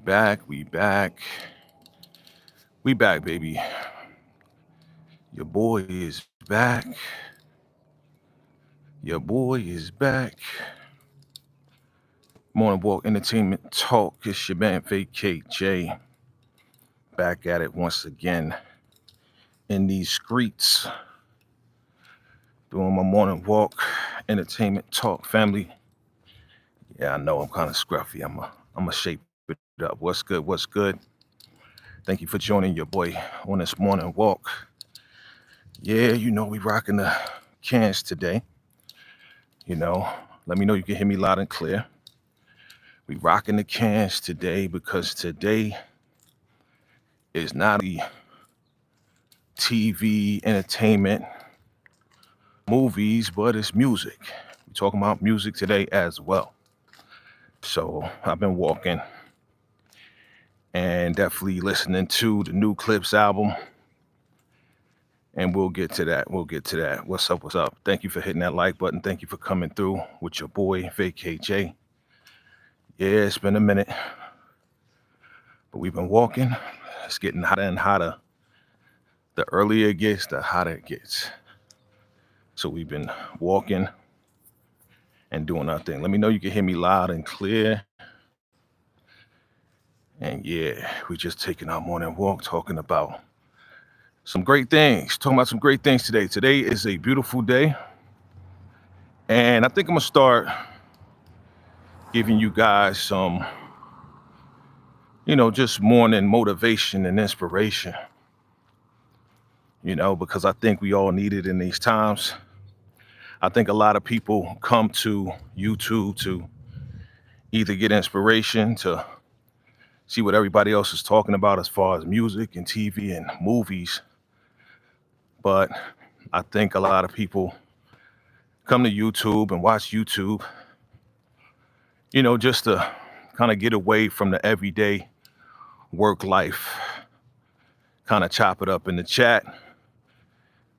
back. We back, baby. Your boy is back. Your boy is back. Morning Walk Entertainment Talk. It's your man VACAY-J. Back at it once again in these streets. Doing my morning walk, entertainment talk, family. Yeah, I know I'm kind of scruffy. I'm a shape it up. What's good? What's good? Thank you for joining your boy on this morning walk. Yeah, we rocking the cans today. Let me know you can hear me loud and clear. We rocking the cans today because today is not the TV, entertainment, movies, but it's music. We're talking about music today as well. So I've been walking and definitely listening to the new Clipse album. And we'll get to that. What's up? What's up? Thank you for hitting that like button. Thank you for coming through with your boy, VACAY-J. Yeah, it's been a minute. But we've been walking. It's getting hotter and hotter. The earlier it gets, the hotter it gets. So we've been walking and doing our thing. Let me know you can hear me loud and clear. And yeah, we're just taking our morning walk, talking about some great things. Today. Today is a beautiful day. And I think I'm going to start giving you guys some, just morning motivation and inspiration. Because I think we all need it in these times. I think a lot of people come to YouTube to either get inspiration, to see what everybody else is talking about as far as music and TV and movies. But I think a lot of people come to YouTube and watch YouTube, just to kind of get away from the everyday work life, kind of chop it up in the chat,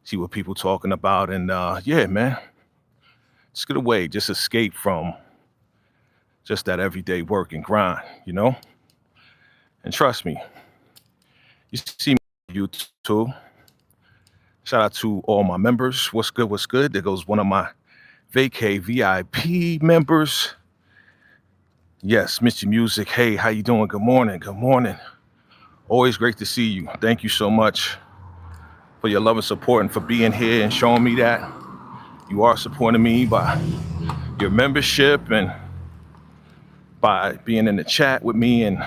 see what people talking about. And yeah, man, just get away, just escape from just that everyday work and grind, And trust me, you see me on YouTube. Shout out to all my members. What's good? What's good? There goes one of my VACAY VIP members. Yes, Mr. Music. Hey, how you doing? Good morning. Good morning. Always great to see you. Thank you so much for your love and support and for being here and showing me that you are supporting me by your membership and by being in the chat with me and,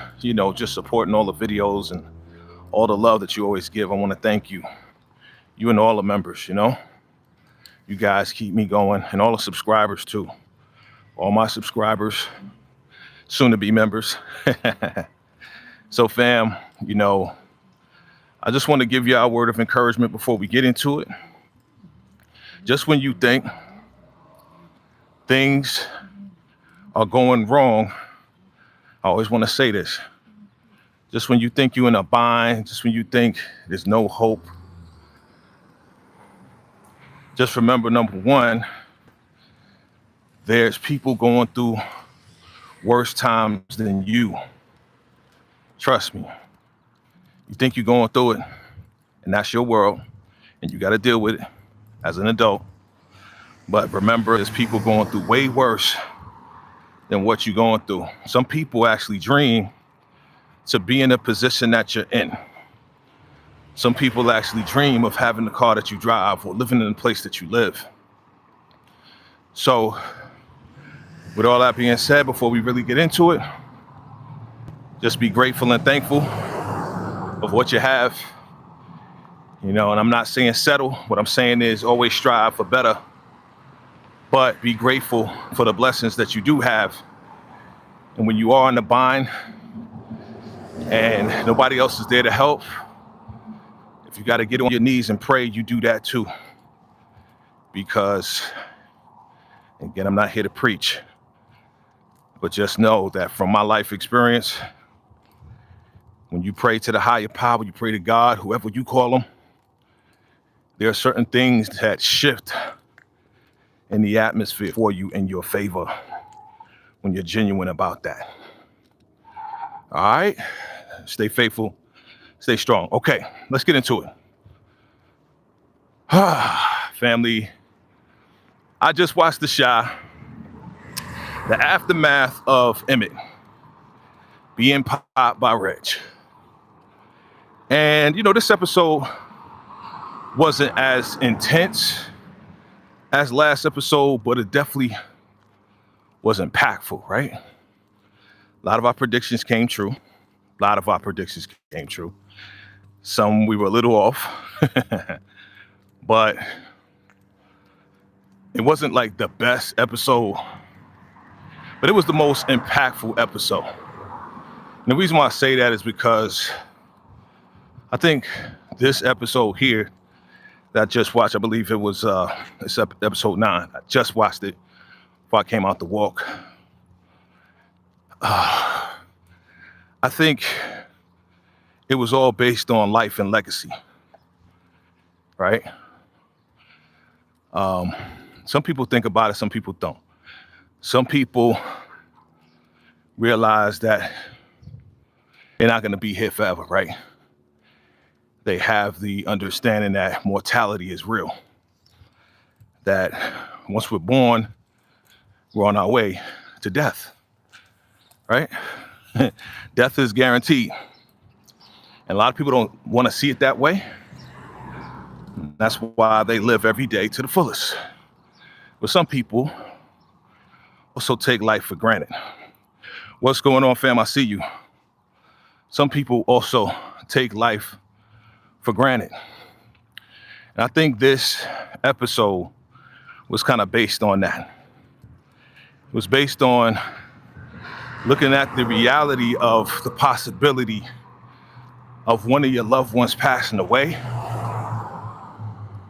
just supporting all the videos and all the love that you always give. I want to thank you. You and all the members, you guys keep me going, and all the subscribers too. All my subscribers, soon to be members. So fam, I just want to give you a word of encouragement before we get into it. Just when you think things are going wrong, I always want to say this. Just when you think you're in a bind, just when you think there's no hope, just remember, number one, there's people going through worse times than you. Trust me. You think you're going through it, and that's your world, and you got to deal with it as an adult. But remember, there's people going through way worse than what you're going through. Some people actually dream to be in a position that you're in. Some people actually dream of having the car that you drive or living in the place that you live. So with all that being said, before we really get into it, just be grateful and thankful of what you have. And I'm not saying settle. What I'm saying is always strive for better, but be grateful for the blessings that you do have. And when you are in the bind and nobody else is there to help, if you got to get on your knees and pray, you do that too. Because, again, I'm not here to preach, but just know that from my life experience, when you pray to the higher power, you pray to God, whoever you call him, there are certain things that shift in the atmosphere for you in your favor when you're genuine about that. All right. Stay faithful. Stay strong. Okay, let's get into it. Family, I just watched the aftermath of Emmett being popped by Reg. And, this episode wasn't as intense as last episode, but it definitely was impactful, right? A lot of our predictions came true. Some we were a little off, but it wasn't like the best episode, but it was the most impactful episode. And the reason why I say that is because I think this episode here that I just watched, I believe it was it's episode 9. I just watched it before I came out to walk. I think it was all based on life and legacy, right? Some people think about it, some people don't. Some people realize that they're not going to be here forever, right? They have the understanding that mortality is real, that once we're born, we're on our way to death, right? Death is guaranteed. And a lot of people don't want to see it that way. That's why they live every day to the fullest. But some people also take life for granted. What's going on, fam? I see you. Some people also take life for granted. And I think this episode was kind of based on that. It was based on looking at the reality of the possibility of one of your loved ones passing away.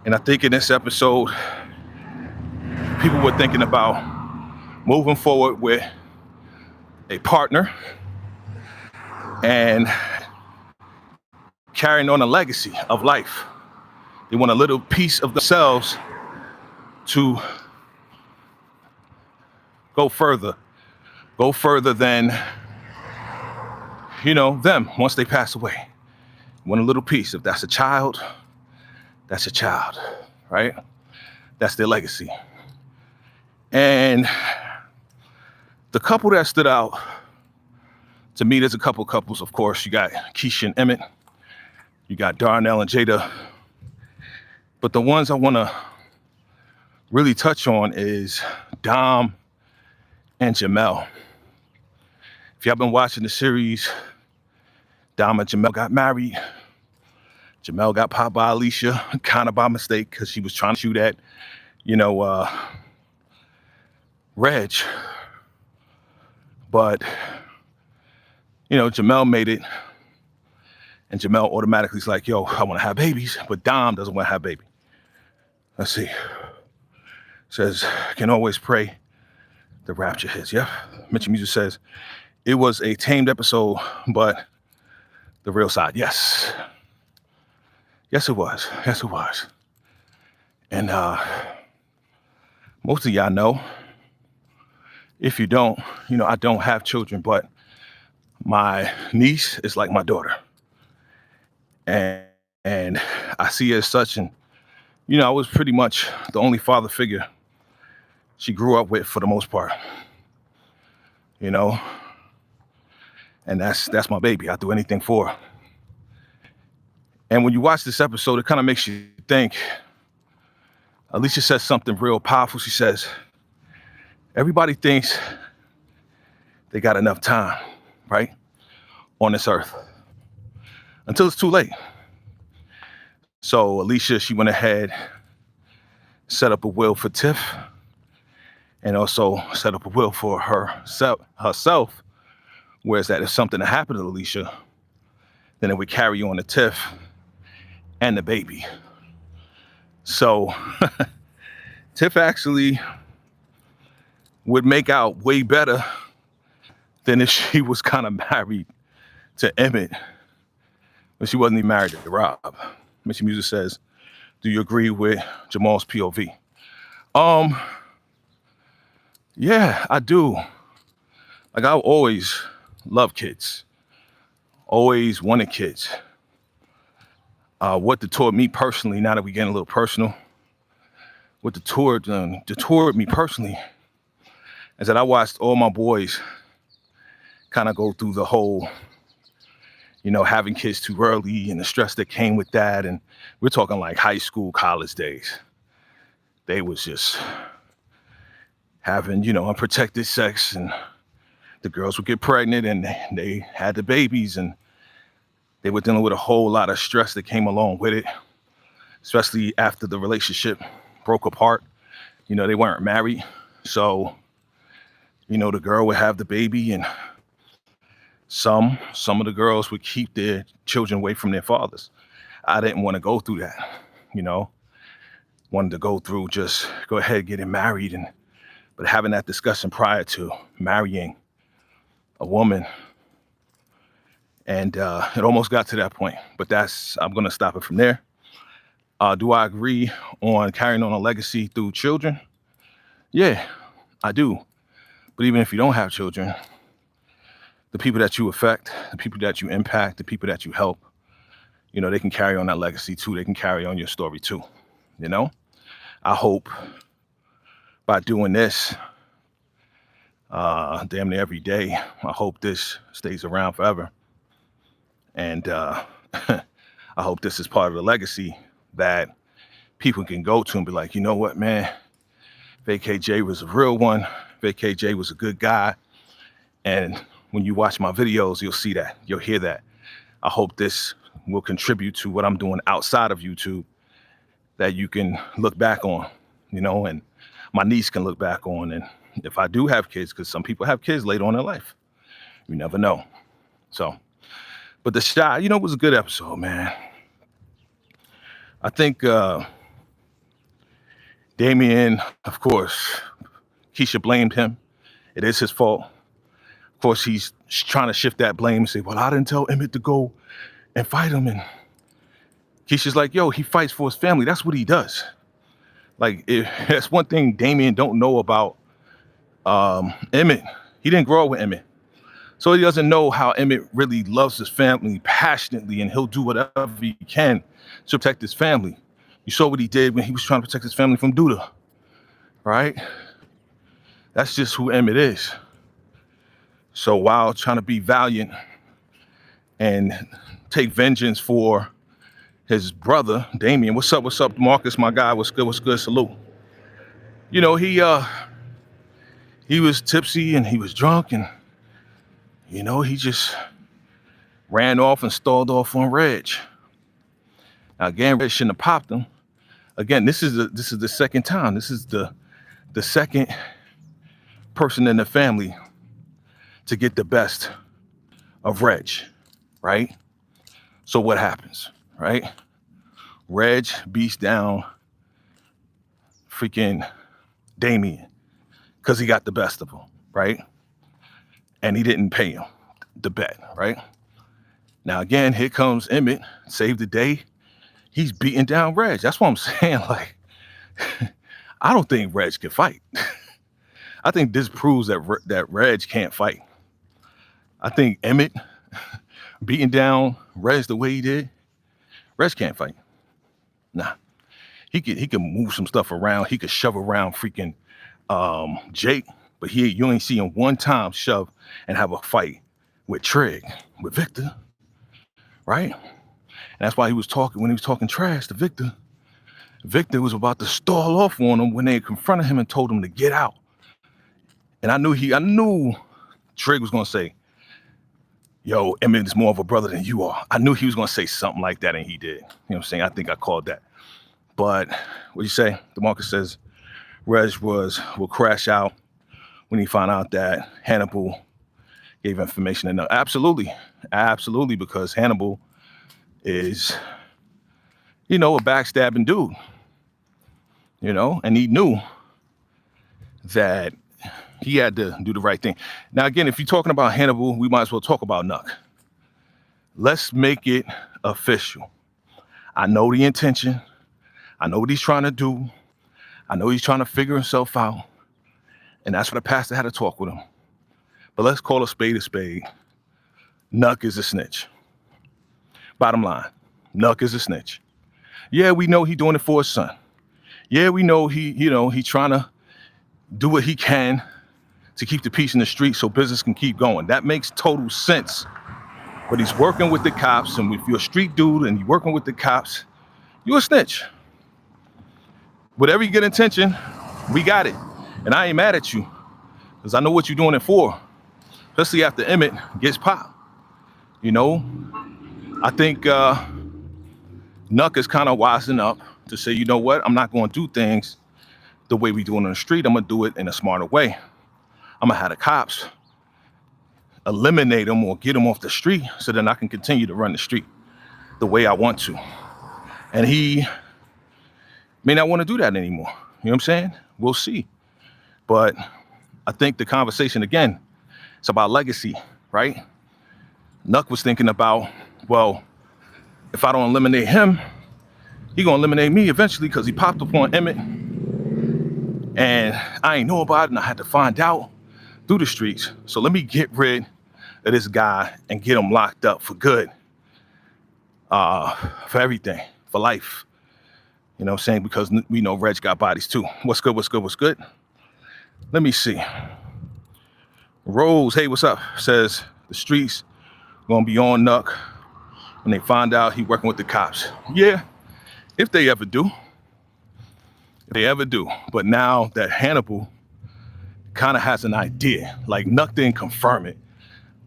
And I think in this episode, people were thinking about moving forward with a partner and carrying on a legacy of life. They want a little piece of themselves to go further than, them once they pass away. Want a little piece. If that's a child, that's a child, right? That's their legacy. And the couple that stood out to me, there's a couple couples, of course. You got Kesha and Emmett. You got Darnell and Jada. But the ones I want to really touch on is Dom and Jamel. If y'all been watching the series, Dom and Jamel got married. Jamel got popped by Alicia, kind of by mistake, because she was trying to shoot at, Reg. But, Jamel made it. And Jamel automatically is like, yo, I want to have babies. But Dom doesn't want to have baby. Let's see. Says, can always pray the rapture hits. Yeah. Mitchell Music says, it was a tamed episode, but the real side. Yes. Yes, it was. Yes, it was. And most of y'all know. If you don't, I don't have children, but my niece is like my daughter. And I see her as such. And, I was pretty much the only father figure she grew up with for the most part. And that's my baby. I'll do anything for her. And when you watch this episode, it kind of makes you think. Alicia says something real powerful. She says, everybody thinks they got enough time, right, on this earth, until it's too late. So Alicia, she went ahead, set up a will for Tiff, and also set up a will for herself, whereas that if something happened to Alicia, then it would carry on to Tiff and the baby. So Tiff actually would make out way better than if she was kind of married to Emmett, but she wasn't even married to Rob. Mitchell Music says, do you agree with Jamal's POV? Yeah, I do. Like, I always love kids. always wanted kids. What detoured me personally, now that we're getting a little personal, what detoured me personally is that I watched all my boys kind of go through the whole, having kids too early and the stress that came with that. And we're talking like high school, college days. They was just having, unprotected sex, and the girls would get pregnant and they had the babies, and they were dealing with a whole lot of stress that came along with it, especially after the relationship broke apart. They weren't married. So, the girl would have the baby, and some of the girls would keep their children away from their fathers. I didn't want to go through that, wanted to go through just go ahead, getting married, but having that discussion prior to marrying a woman. And it almost got to that point, but I'm going to stop it from there. Do I agree on carrying on a legacy through children? Yeah, I do. But even if you don't have children, the people that you affect, the people that you impact, the people that you help, they can carry on that legacy too. They can carry on your story too. I hope by doing this damn near every day, I hope this stays around forever. And I hope this is part of the legacy that people can go to and be like, you know what, man, VACAY-J was a real one. VACAY-J was a good guy. And when you watch my videos, you'll see that, you'll hear that. I hope this will contribute to what I'm doing outside of YouTube, that you can look back on, and my niece can look back on. And if I do have kids, because some people have kids later on in life, you never know. So, but the shot, was a good episode, man. I think Damien, of course, Kesha blamed him. It is his fault. Of course, he's trying to shift that blame and say, well, I didn't tell Emmett to go and fight him. And Kesha's like, yo, he fights for his family. That's what he does. Like, that's one thing Damien don't know about Emmett. He didn't grow up with Emmett. So he doesn't know how Emmett really loves his family passionately, and he'll do whatever he can to protect his family. You saw what he did when he was trying to protect his family from Duda, right? That's just who Emmett is. So while trying to be valiant and take vengeance for his brother, Damien, what's up, Marcus, my guy, what's good, salute. He was tipsy and he was drunk, and he just ran off and stalled off on Reg. Now again, Reg shouldn't have popped him. Again, this is the second time. This is the second person in the family to get the best of Reg, right? So what happens, right? Reg beats down freaking Damien because he got the best of him, right? And he didn't pay him the bet, right? Now again, here comes Emmett, save the day. He's beating down Reg. That's what I'm saying. Like, I don't think Reg can fight. I think this proves that Reg can't fight. I think Emmett beating down Reg the way he did, Reg can't fight. Nah, he can move some stuff around. He could shove around freaking Jake, but you ain't see him one time shove and have a fight with Trig, with Victor, right? And that's why when he was talking trash to Victor, Victor was about to stall off on him when they confronted him and told him to get out. And I knew Trig was gonna say, yo, Emmett is more of a brother than you are. I knew he was gonna say something like that, and he did. You know what I'm saying? I think I called that. But what you say? DeMarcus says Reg will crash out when he found out that Hannibal gave information. And absolutely, because Hannibal is, a backstabbing dude, and he knew that he had to do the right thing. Now, again, if you're talking about Hannibal, we might as well talk about Nuck. Let's make it official. I know the intention. I know what he's trying to do. I know he's trying to figure himself out. And that's what the pastor had to talk with him. But let's call a spade a spade. Nuck is a snitch. Bottom line, Nuck is a snitch. Yeah, we know he doing it for his son. Yeah, we know he trying to do what he can to keep the peace in the street so business can keep going. That makes total sense. But he's working with the cops, and if you're a street dude and you're working with the cops, you're a snitch. Whatever you get intention, we got it. And I ain't mad at you, because I know what you're doing it for. Especially after Emmett gets popped. You know, I think Nuck is kind of wising up to say, you know what, I'm not going to do things the way we do it on the street. I'm going to do it in a smarter way. I'm going to have the cops eliminate them or get them off the street so then I can continue to run the street the way I want to. And he may not want to do that anymore. You know what I'm saying? We'll see. But I think the conversation, again, it's about legacy, right? Nuck was thinking about, well, if I don't eliminate him, he gonna eliminate me eventually because he popped up on Emmett and I ain't know about it and I had to find out through the streets. So let me get rid of this guy and get him locked up for good, for everything, for life. You know what I'm saying? Because we know Reg got bodies too. What's good, what's good, what's good? Let me see. Rose, hey, what's up? Says the streets gonna be on Nuck when they find out he working with the cops. Yeah, if they ever do. If they ever do. But now that Hannibal kind of has an idea, like Nuck didn't confirm it,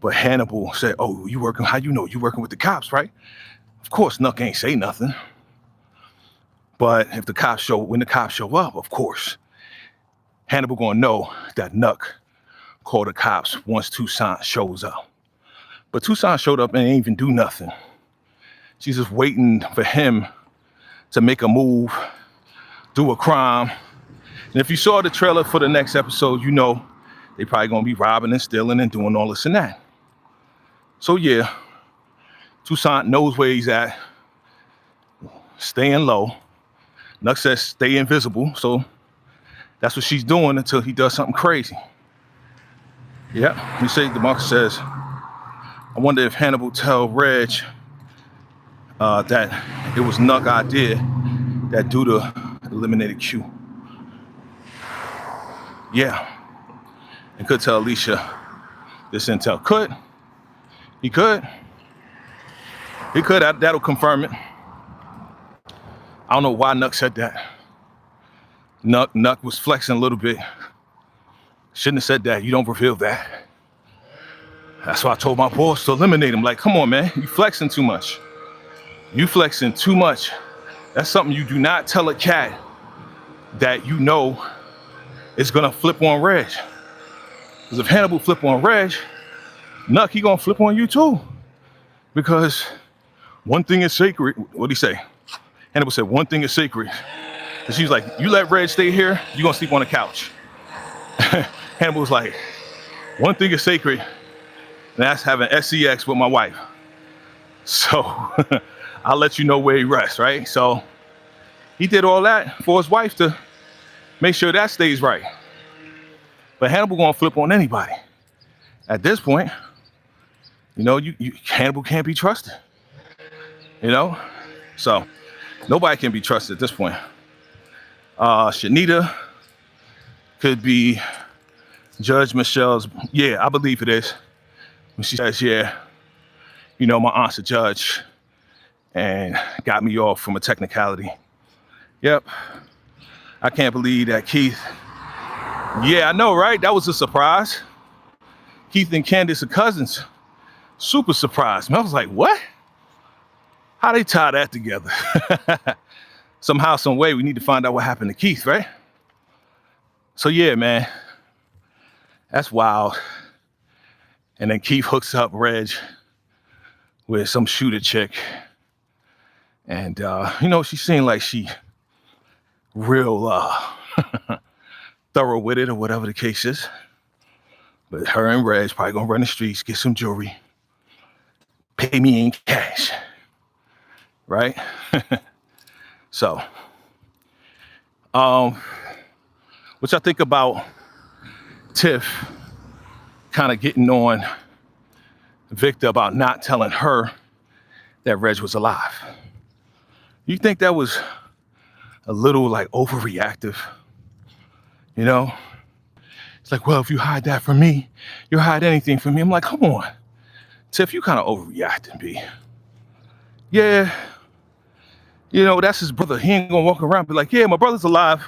but Hannibal said, oh, you working, how you know you working with the cops, right? Of course, Nuck ain't say nothing. But if the cops when the cops show up, of course, Hannibal gonna know that Nuck called the cops once Toussaint shows up. But Toussaint showed up and ain't even do nothing. She's just waiting for him to make a move, do a crime. And if you saw the trailer for the next episode, you know they probably gonna be robbing and stealing and doing all this and that. So yeah, Toussaint knows where he's at, staying low. Nuck says stay invisible, so that's what she's doing until he does something crazy. Yeah, you say DeMarcus says, I wonder if Hannibal tell Reg that it was Nuck idea that Duda eliminated Q. Yeah, and could tell Alicia this intel. Could. He could. He could. That'll confirm it. I don't know why Nuck said that. Nuck was flexing a little bit. Shouldn't have said that. You don't reveal that. That's why I told my boss to eliminate him. Like, come on, man. You flexing too much. You flexing too much. That's something you do not tell a cat that you know is going to flip on Reg. Because if Hannibal flip on Reg, Nuck, he going to flip on you too. Because one thing is sacred. What'd he say? Hannibal said, one thing is sacred. And she's like, you let Reg stay here, you're going to sleep on the couch. Hannibal was like, one thing is sacred, and that's having SEX with my wife. So I'll let you know where he rests, right? So he did all that for his wife to make sure that stays right. But Hannibal gonna flip on anybody. At this point, you know, Hannibal can't be trusted. You know? So nobody can be trusted at this point. Shanita could be Judge Michelle's, yeah, I believe it is. When she says, yeah, you know, my aunt's a judge and got me off from a technicality. Yep. I can't believe that Keith. Yeah, I know, right? That was a surprise. Keith and Candace are cousins. Super surprised. I was like, what? How they tie that together? Somehow, some way, we need to find out what happened to Keith, right? So yeah, man, that's wild. And then Keith hooks up Reg with some shooter chick. And, you know, she seemed like she real thorough with it or whatever the case is. But her and Reg probably gonna run the streets, get some jewelry, pay me in cash, right? So, which I think about Tiff kind of getting on Victor about not telling her that Reg was alive. You think that was a little like overreactive? You know, it's like, well, if you hide that from me, you'll hide anything from me. I'm like, come on, Tiff, you kind of overreacting, B. Yeah, you know, that's his brother. He ain't gonna walk around and be like, yeah, my brother's alive.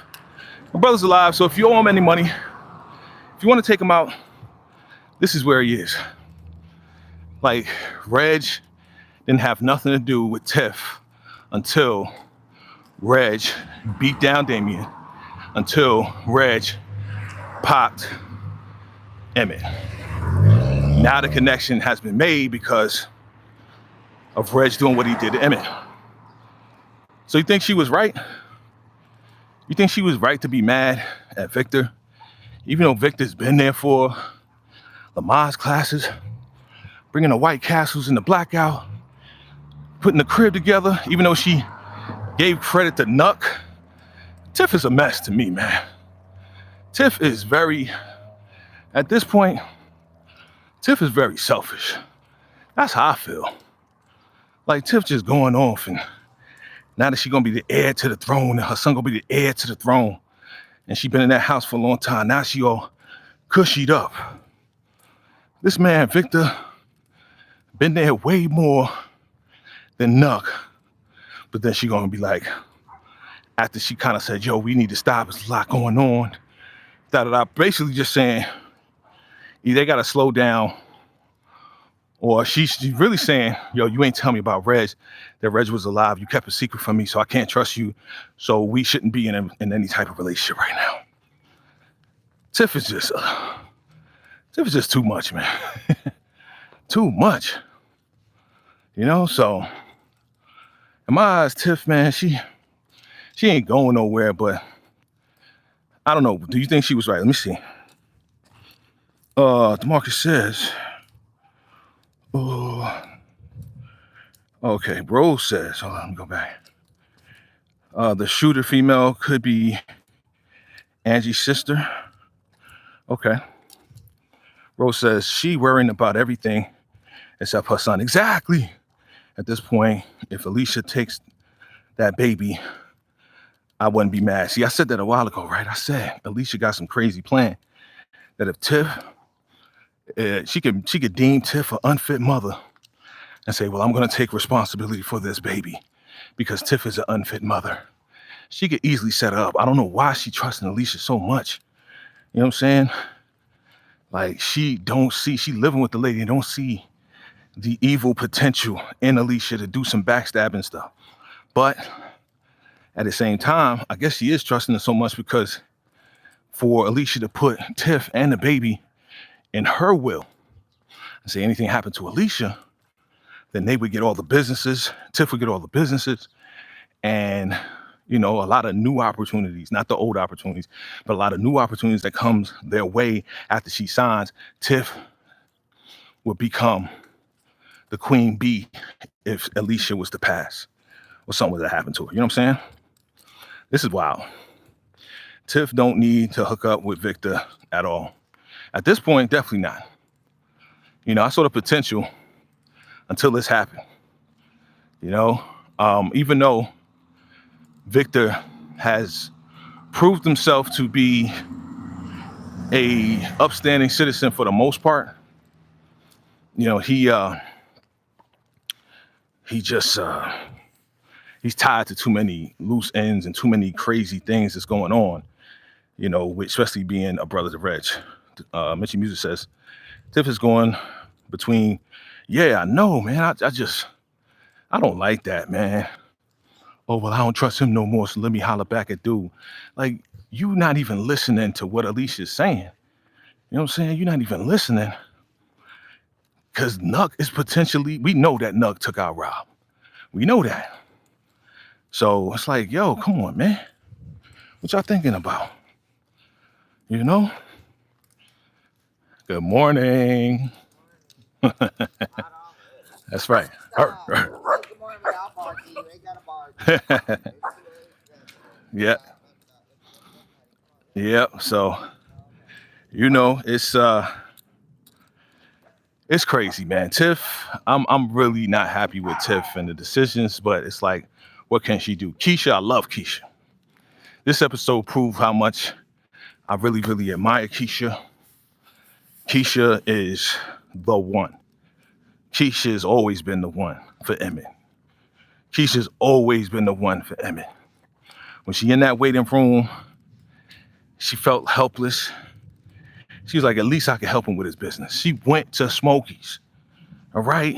My brother's alive. So if you owe him any money, if you want to take him out, this is where he is. Like, Reg didn't have nothing to do with Tiff until Reg beat down Damien, until Reg popped Emmett. Now the connection has been made because of Reg doing what he did to Emmett. So you think she was right? You think she was right to be mad at Victor? Even though Victor's been there for Lamar's classes, bringing the White Castles in the blackout, putting the crib together, even though she gave credit to Nuck. Tiff is a mess to me, man. Tiff is very, at this point, Tiff is very selfish. That's how I feel. Like, Tiff just going off, and now that she's gonna be the heir to the throne, and her son gonna be the heir to the throne, and she been in that house for a long time, now she all cushied up. This man, Victor, been there way more than Nuck, but then she gonna be like, after she kind of said, yo, we need to stop, there's a lot going on, da-da-da, basically just saying, either they gotta slow down, or she's really saying, yo, you ain't tell me about Reg, that Reg was alive, you kept a secret from me, so I can't trust you, so we shouldn't be in any type of relationship right now. Tiff is just too much, man. Too much. You know, so in my eyes, Tiff, man, she ain't going nowhere, but I don't know. Do you think she was right? Let me see. DeMarcus says, oh, okay, Bro says, hold on, let me go back. The shooter female could be Angie's sister. Okay. Rose says she worrying about everything except her son. Exactly. At this point, if Alicia takes that baby, I wouldn't be mad. See, I said that a while ago, right? I said Alicia got some crazy plan that if Tiff, she could deem Tiff an unfit mother and say, well, I'm going to take responsibility for this baby because Tiff is an unfit mother. She could easily set her up. I don't know why she trusting Alicia so much. You know what I'm saying? Like, she living with the lady and don't see the evil potential in Alicia to do some backstabbing stuff. But at the same time, I guess she is trusting her so much because for Alicia to put Tiff and the baby in her will and say anything happened to Alicia, then they would get all the businesses, Tiff would get all the businesses, and you know, a lot of new opportunities, not the old opportunities, but a lot of new opportunities that comes their way after she signs. Tiff would become the queen bee if Alicia was to pass or something was to happen to her. You know what I'm saying? This is wild. Tiff don't need to hook up with Victor at all. At this point, definitely not. You know, I saw the potential until this happened. You know, even though Victor has proved himself to be a upstanding citizen for the most part, you know, he's tied to too many loose ends and too many crazy things that's going on, you know, especially being a brother to Reg. Mitchie Music says, Tiff is going between, yeah, I know, man, I don't like that, man. Oh, well, I don't trust him no more, so let me holler back at dude. Like, you not even listening to what Alicia's saying. You know what I'm saying? You're not even listening. Because Nuck is potentially, we know that Nuck took out Rob. We know that. So it's like, yo, come on, man. What y'all thinking about? You know? Good morning. That's right. Yeah. Yep. So, you know, it's It's crazy, man. Tiff, I'm really not happy with Tiff and the decisions, but it's like, what can she do? Kesha, I love Kesha. This episode proved how much I really, really admire Kesha. Kesha is the one. Kesha has always been the one for Emmett. Kesha's always been the one for Emmett. When she in that waiting room, she felt helpless. She was like, at least I can help him with his business. She went to Smokey's, all right?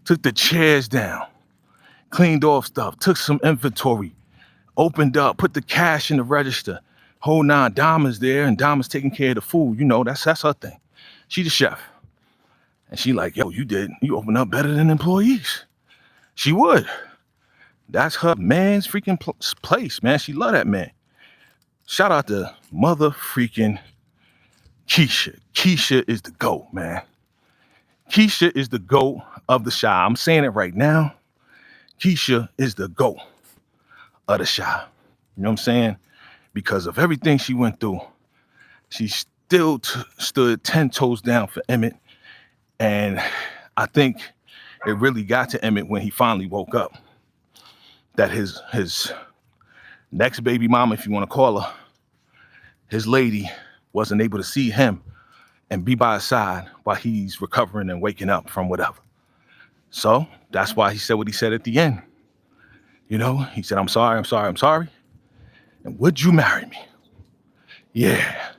Took the chairs down, cleaned off stuff, took some inventory, opened up, put the cash in the register. Whole nine, Dama's there, and Dama's taking care of the food. You know, that's her thing. She the chef. And she like, yo, you open up better than employees. She would. That's her man's freaking place, man. She love that man. Shout out to mother freaking Kesha. Kesha is the GOAT, man. Kesha is the GOAT of the Shy. I'm saying it right now. Kesha is the GOAT of the Shy. You know what I'm saying? Because of everything she went through, she still stood 10 toes down for Emmett. And I think it really got to Emmett when he finally woke up that his next baby mama, if you want to call her, his lady, wasn't able to see him and be by his side while he's recovering and waking up from whatever. So that's why he said what he said at the end. You know, he said, I'm sorry. And would you marry me? Yeah.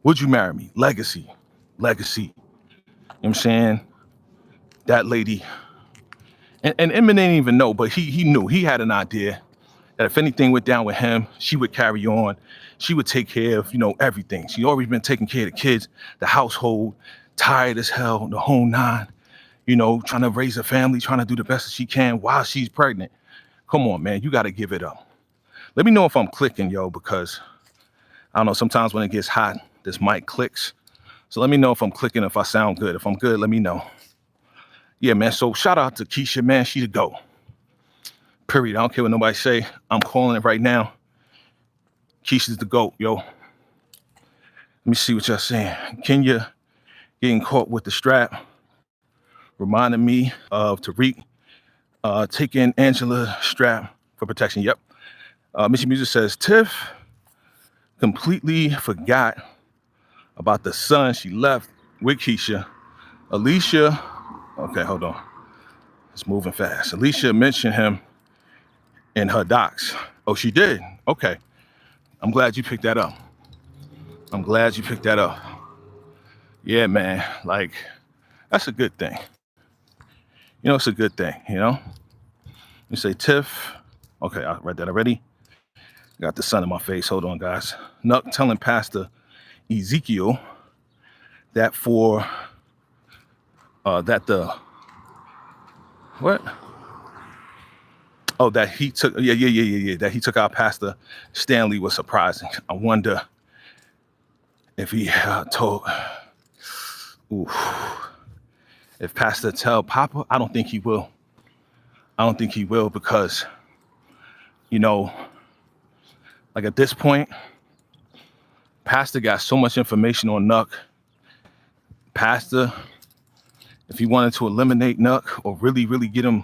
Would you marry me? Legacy. You know what I'm saying? That lady. And Emmett didn't even know, but he knew. He had an idea that if anything went down with him, she would carry on. She would take care of, everything. She always been taking care of the kids, the household, tired as hell, the whole nine, trying to raise a family, trying to do the best that she can while she's pregnant. Come on, man, you got to give it up. Let me know if I'm clicking, yo, because I don't know, sometimes when it gets hot, this mic clicks. So let me know if I'm clicking, if I sound good. If I'm good, let me know. Yeah, man, so shout out to Kesha, man, she the GOAT. Period. I don't care what nobody say. I'm calling it right now. Kesha's the GOAT, yo. Let me see what y'all saying. Kenya getting caught with the strap reminded me of Tariq taking Angela's strap for protection. Yep. Missy Music says, Tiff completely forgot about the son she left with Kesha. Alicia, okay, hold on. It's moving fast. Alicia mentioned him in her docs. Oh, she did? Okay. I'm glad you picked that up. Yeah, man. Like, that's a good thing. It's a good thing, You say Tiff. Okay, I read that already. Got the sun in my face. Hold on, guys. Nuck telling Pastor Ezekiel that what? Oh, that he took, that he took out Pastor Stanley was surprising. I wonder if he told, if Pastor tell Papa. I don't think he will. Because, like at this point, Pastor got so much information on Nuck. Pastor, if he wanted to eliminate Nuck or really, really get him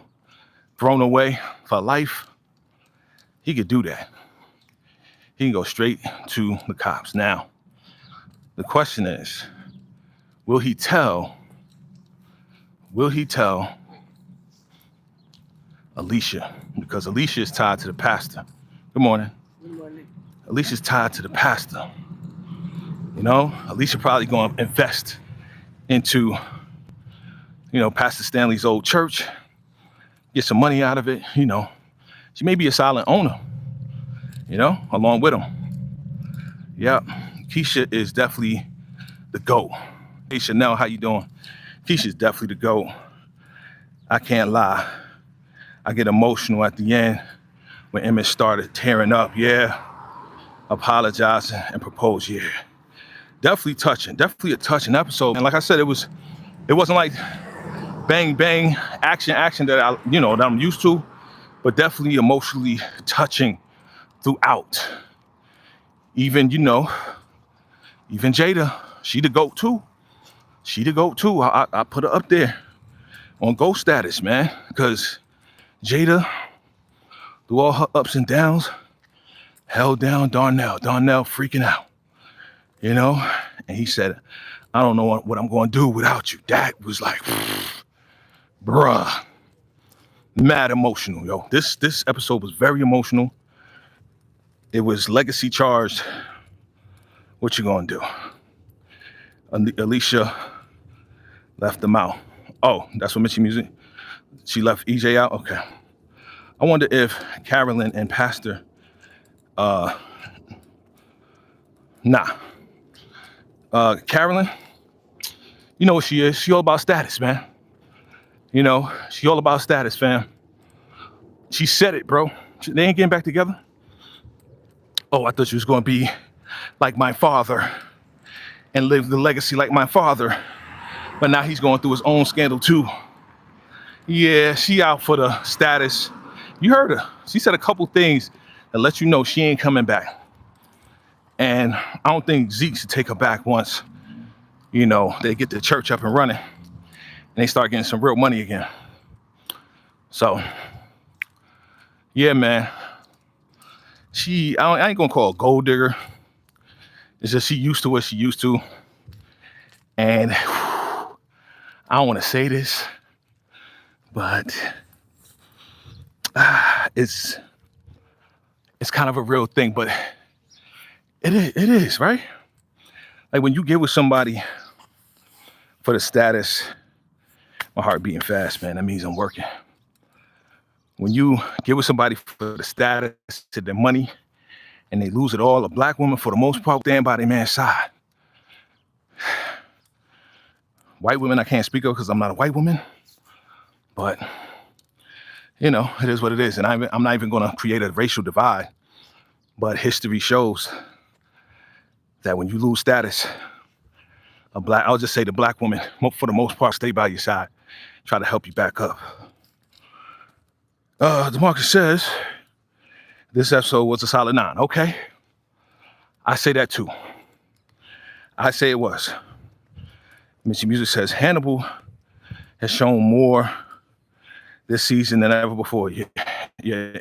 thrown away for life, he could do that. He can go straight to the cops. Now, the question is, will he tell Alicia? Because Alicia is tied to the pastor. Good morning. Good morning. Alicia's tied to the pastor. Alicia probably going to invest into, Pastor Stanley's old church, get some money out of it. She may be a silent owner, along with him. Yep. Kesha is definitely the GOAT. Hey, Chanel, how you doing? Kesha's definitely the GOAT. I can't lie. I get emotional at the end when Emmett started tearing up. Yeah. Apologizing and propose. Yeah. Definitely a touching episode. And like I said, it wasn't like bang, bang, action that that I'm used to, but definitely emotionally touching throughout. Even Jada, she the GOAT too. She the GOAT too. I put her up there on GOAT status, man, because Jada, through all her ups and downs, held down Darnell. Darnell freaking out, you know? And he said, I don't know what I'm going to do without you. That was like, bruh, mad emotional, yo. This episode was very emotional. It was legacy charged. What you going to do? Alicia left them out. Oh, that's what Mitchie Music. She left EJ out? Okay. I wonder if Carolyn and Pastor, Carolyn, you know what she is. She all about status, man. You know, she all about status, fam. She said it, bro. They ain't getting back together. Oh, I thought she was going to be like my father and live the legacy like my father. But now he's going through his own scandal too. Yeah, she out for the status. You heard her. She said a couple things that let you know she ain't coming back. And I don't think Zeke should take her back once, you know, they get the church up and running and they start getting some real money again. So, yeah, man. I ain't gonna call her gold digger. It's just she used to what she used to. And I don't want to say this, but it's kind of a real thing, but it is, right? Like when you get with somebody for the status, my heart beating fast, man, that means I'm working. When you get with somebody for the status, to their money, and they lose it all, a black woman, for the most part, stand by their man's side. White women, I can't speak of because I'm not a white woman, but you know, it is what it is. And I'm not even going to create a racial divide, but history shows that when you lose status, I'll just say the black woman, for the most part, stay by your side, try to help you back up. DeMarcus says, this episode was a solid 9. Okay. I say that too. I say it was. Mitchie Music says, Hannibal has shown more this season than ever before. Yeah.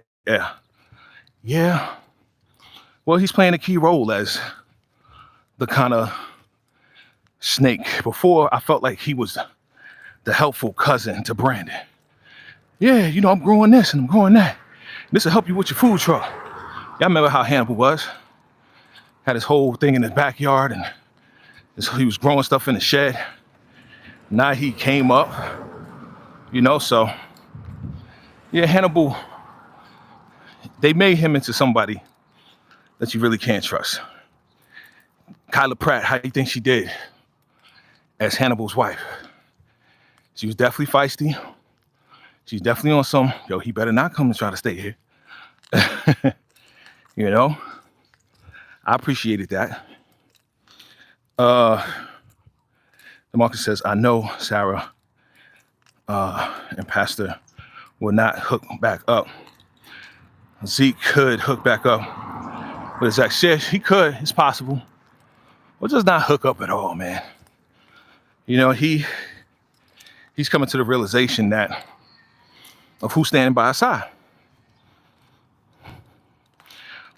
Well, he's playing a key role as the kind of snake. Before, I felt like he was the helpful cousin to Brandon. Yeah, you know, I'm growing this and I'm growing that. This will help you with your food truck. Y'all remember how Hannibal was? Had his whole thing in his backyard and he was growing stuff in the shed. Now he came up, you know, so yeah, Hannibal, they made him into somebody that you really can't trust. Kyla Pratt, how do you think she did as Hannibal's wife? She was definitely feisty. She's definitely on some, yo, he better not come and try to stay here. You know, I appreciated that. DeMarcus says, I know Sarah and Pastor will not hook back up. Zeke could hook back up. But as Zach said, he could, it's possible. But just not hook up at all, man. You know, he's coming to the realization that of who's standing by his side.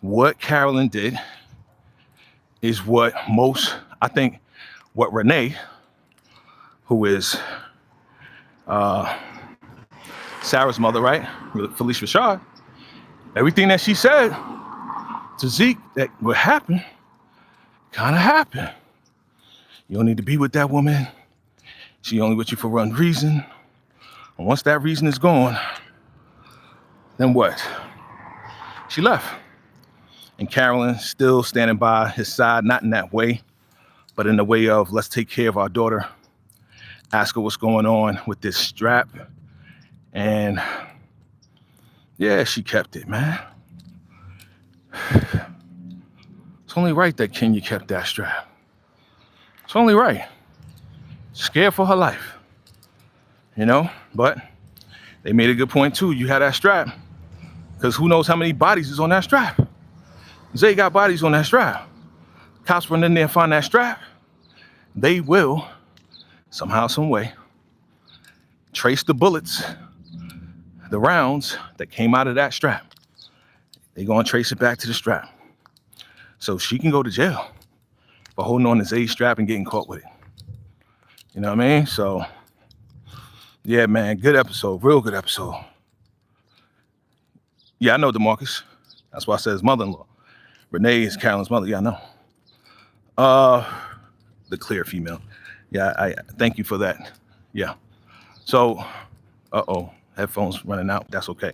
What Carolyn did is what what Renee, who is Sarah's mother, right? Felicia Rashad, everything that she said to Zeke that would happen, kind of happened. You don't need to be with that woman. She only with you for one reason. And once that reason is gone, then what? She left. And Carolyn still standing by his side, not in that way, but in the way of, let's take care of our daughter. Ask her what's going on with this strap. And yeah, she kept it, man. It's only right that Kenya kept that strap. It's only right. Scared for her life. You know, but they made a good point too. You had that strap, because who knows how many bodies is on that strap. Zay got bodies on that strap. Cops run in there and find that strap. They will somehow, some way, trace the bullets, the rounds that came out of that strap. They're going to trace it back to the strap. So she can go to jail for holding on this A strap and getting caught with it. You know what I mean? So, yeah, man, good episode. Real good episode. Yeah, I know DeMarcus. That's why I said his mother-in-law. Renee is Carolyn's mother. Yeah, I know. The clear female. Yeah, I thank you for that. Yeah. So, headphones running out. That's okay.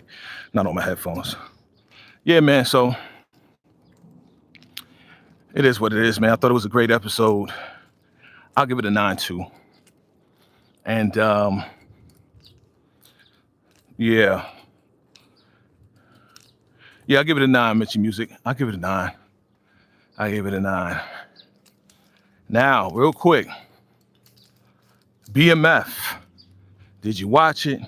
Not on my headphones. Yeah, man. So it is what it is, man. I thought it was a great episode. I'll give it a 9-2. And yeah, I'll give it a 9, Mitchie Music. I'll give it a 9. I gave it a 9. Now, real quick, BMF. Did you watch it?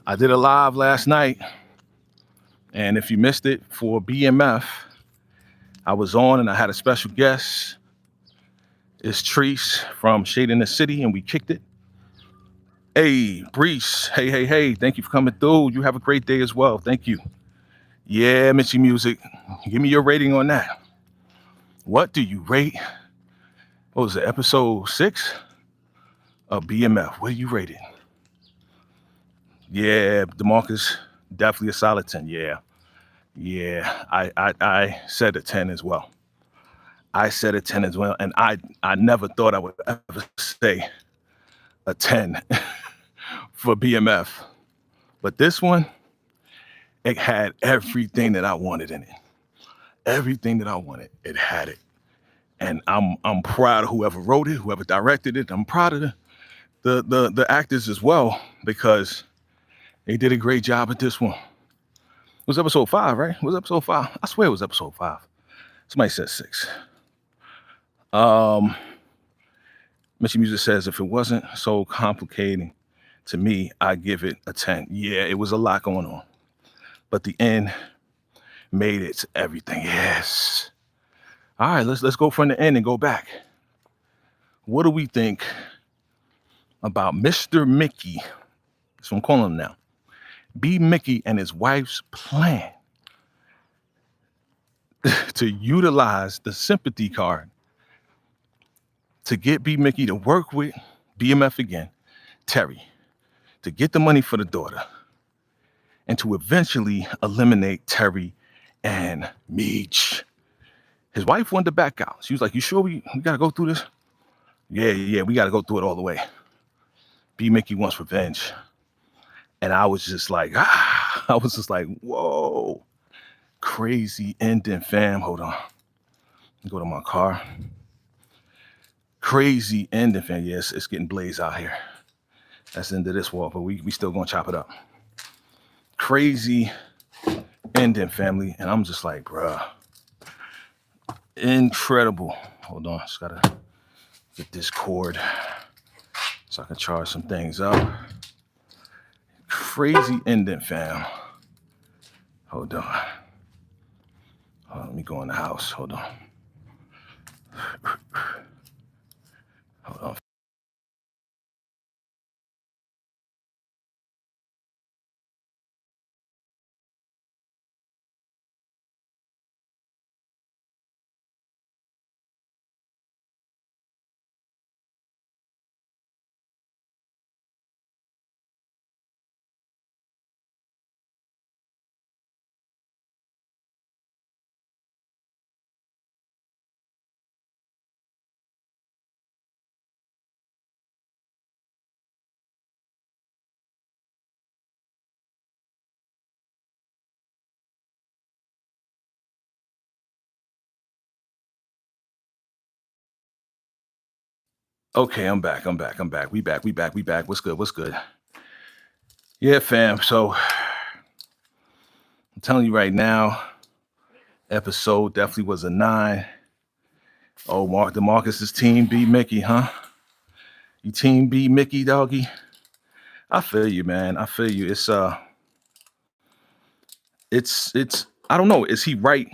I did a live last night. And if you missed it for BMF, I was on and I had a special guest. It's Treese from Shade in the City, and we kicked it. Hey, Brees. Hey. Thank you for coming through. You have a great day as well. Thank you. Yeah, Mitchie Music. Give me your rating on that. What do you rate? What was it, episode 6 of BMF? What do you rate it? Yeah, DeMarcus, definitely a solid 10. Yeah, I said a 10 as well. I said a 10 as well, and I never thought I would ever say a 10 for BMF. But this one, it had everything that I wanted in it. Everything that I wanted, it had it. And I'm proud of whoever wrote it, whoever directed it. I'm proud of the actors as well, because they did a great job at this one. It was episode 5, right? It was episode 5. I swear it was episode 5. Somebody said 6. Mitchie Music says, if it wasn't so complicating to me, I give it a 10. Yeah, it was a lot going on, but the end made it everything. Yes. All right, let's go from the end and go back. What do we think about Mr. Mickey? That's what I'm calling him now. B. Mickey and his wife's plan to utilize the sympathy card to get B. Mickey to work with BMF again, Terry, to get the money for the daughter, and to eventually eliminate Terry and Meech. His wife wanted to back out. She was like, you sure we got to go through this? Yeah, we got to go through it all the way. B. Mickey wants revenge. And I was just like, whoa. Crazy ending, fam. Hold on. Go to my car. Crazy ending, fam. Yes, it's getting blazed out here. That's the end of this wall, but we still gonna chop it up. Crazy ending, family. And I'm just like, bruh. Incredible. Hold on, just gotta get this cord so I can charge some things up. Crazy ending, fam. Hold on. Let me go in the house. Hold on. Hold on. Okay, I'm back. We back. What's good? Yeah, fam. So I'm telling you right now, episode definitely was a 9. Oh, DeMarcus's team beat Mickey, huh? You team beat Mickey, doggy? I feel you, man. I feel you. It's I don't know. Is he right?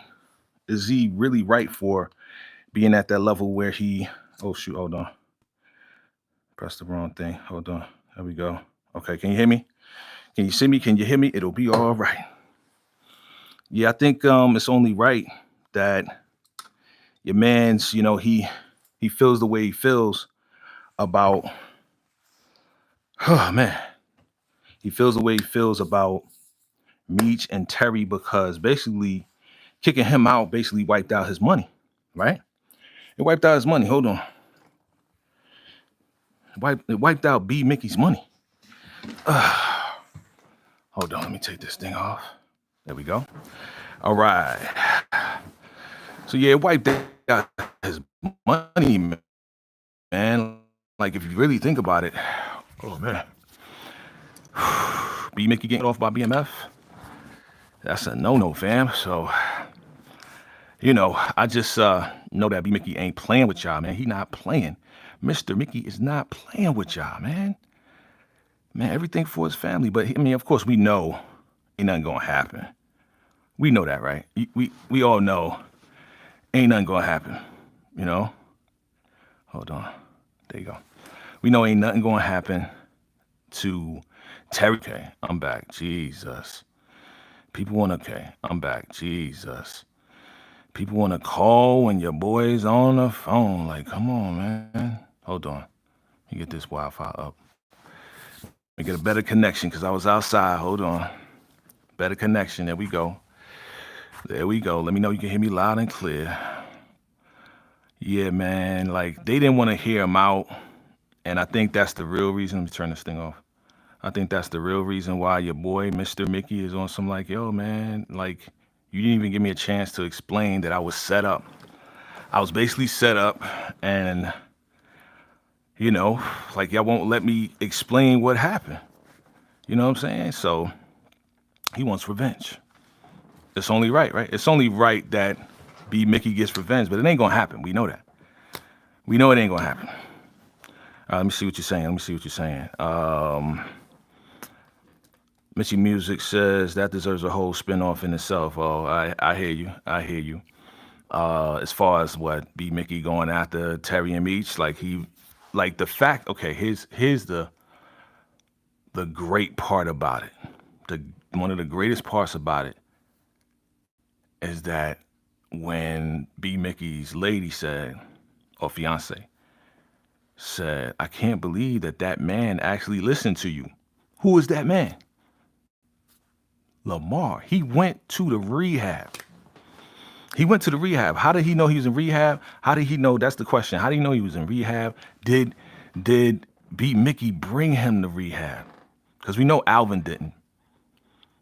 Is he really right for being at that level where he, oh shoot, hold on. Press the wrong thing. Hold on. There we go. Okay, can you hear me? Can you see me? Can you hear me? It'll be all right. Yeah, I think it's only right that your man's, he feels the way he feels about, oh man, he feels the way he feels about Meech and Terry, because basically kicking him out basically wiped out his money, right? It wiped out his money. Hold on. It wiped out B Mickey's money. Hold on, let me take this thing off. There we go. All right. So yeah, it wiped out his money, man. Like if you really think about it, oh man. B Mickey getting off by BMF. That's a no-no, fam. So, I just know that B Mickey ain't playing with y'all, man. He not playing. Mr. Mickey is not playing with y'all, man. Man, everything for his family. But I mean, of course, we know ain't nothing gonna happen. We know that, right? We all know ain't nothing gonna happen. Hold on. There you go. We know ain't nothing gonna happen to Terry. Okay, I'm back. Jesus. People want to, okay, I'm back. Jesus. People want to call when your boy's on the phone. Like, come on, man. Hold on. Let me get this Wi-Fi up. Let me get a better connection because I was outside. Hold on. Better connection. There we go. There we go. Let me know you can hear me loud and clear. Yeah, man. Like, they didn't want to hear him out. And I think that's the real reason. Let me turn this thing off. I think that's the real reason why your boy, Mr. Mickey, is on some like, yo, man, like, you didn't even give me a chance to explain that I was set up. I was basically set up and, like, y'all won't let me explain what happened. You know what I'm saying? So he wants revenge. It's only right, right? It's only right that B Mickey gets revenge, but it ain't going to happen. We know that. We know it ain't going to happen. Let me see what you're saying. Mitchy Music says that deserves a whole spinoff in itself. Oh, I hear you. As far as what B Mickey going after Terry and Meech, like the fact. Okay, here's the great part about it. One of the greatest parts about it is that when B Mickey's lady said, or fiance said, I can't believe that man actually listened to you. Who is that man? Lamar. He went to the rehab. How did he know he was in rehab? How did he know? That's the question. How did he know he was in rehab? Did B Mickey bring him to rehab? Because we know Alvin didn't.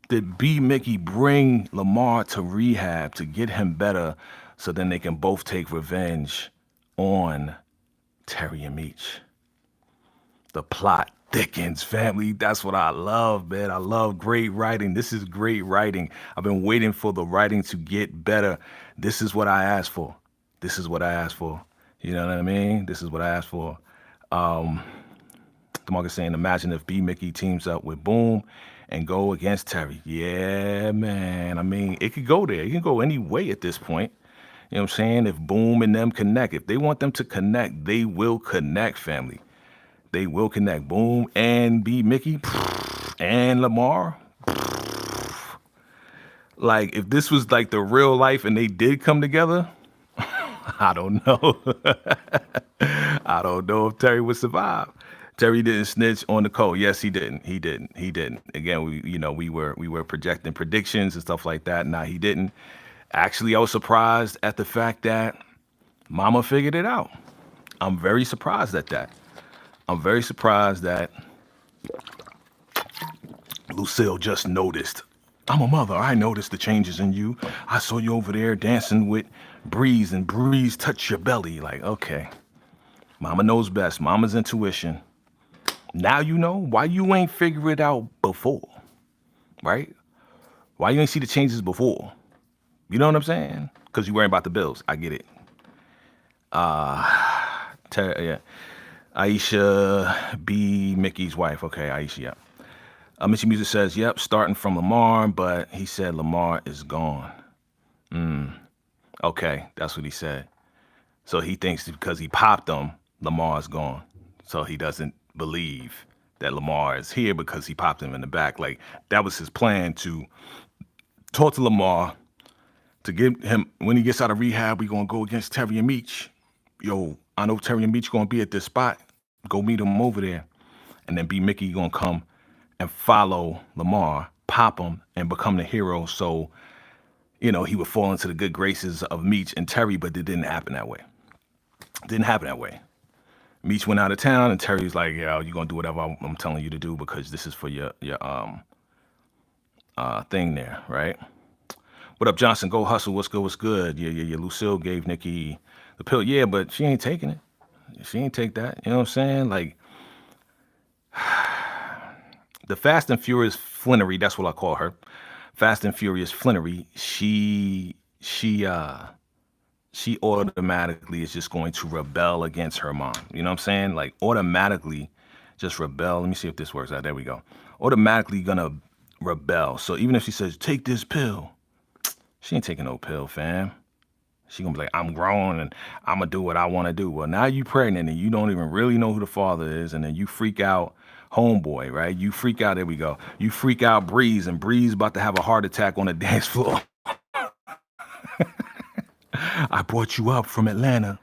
Did B Mickey bring Lamar to rehab to get him better so then they can both take revenge on Terry and Meech? The plot thickens, family. That's what I love, man. I love great writing. This is great writing. I've been waiting for the writing to get better. This is what I asked for. You know what I mean? This is what I asked for. DeMarcus saying, imagine if B Mickey teams up with Boom and go against Terry. Yeah, man. I mean, it could go there. It can go any way at this point. You know what I'm saying? If Boom and them connect, if they want them to connect, they will connect, family. They will connect. Boom and B Mickey and Lamar. Like, if this was like the real life and they did come together, I don't know. I don't know if Terry would survive. Terry didn't snitch on the code. Yes, he didn't. Again, we were projecting predictions and stuff like that. Nah, he didn't. Actually, I was surprised at the fact that Mama figured it out. I'm very surprised at that. I'm very surprised that Lucille just noticed. I'm a mother. I noticed the changes in you. I saw you over there dancing with Breeze and Breeze touched your belly. Like, okay. Mama knows best. Mama's intuition. Now you know why you ain't figure it out before, right? Why you ain't see the changes before? You know what I'm saying? Because you worrying about the bills. I get it. Yeah. Aisha B. Mickey's wife. Okay, Aisha, yeah. Mitchy Music says, yep, starting from Lamar, but he said Lamar is gone. Okay, that's what he said. So he thinks because he popped him, Lamar's gone. So he doesn't believe that Lamar is here because he popped him in the back. Like, that was his plan, to talk to Lamar, to give him, when he gets out of rehab, we gonna go against Terry and Meech. Yo, I know Terry and Meech gonna be at this spot. Go meet him over there. And then B Mickey gonna come and follow Lamar, pop him, and become the hero. So, you know, he would fall into the good graces of Meech and Terry, but it didn't happen that way. Didn't happen that way. Meech went out of town, and Terry's like, "Yeah, you're gonna do whatever I'm telling you to do because this is for your thing there, right?" What up, Johnson? Go hustle. What's good? What's good? Yeah. Lucille gave Nikki the pill. Yeah, but she ain't taking it. She ain't take that. You know what I'm saying? Like, the Fast and Furious Flinnery, that's what I call her. Fast and Furious Flinnery. She automatically is just going to rebel against her mom. You know what I'm saying? Like, automatically just rebel. Let me see if this works out. There we go. Automatically gonna rebel. So even if she says, take this pill, she ain't taking no pill, fam. She gonna be like, I'm grown and I'm gonna do what I want to do. Well, now you pregnant and you don't even really know who the father is, and then you freak out homeboy, right? You freak out, there we go. You freak out Breeze, and Breeze about to have a heart attack on the dance floor. I brought you up from Atlanta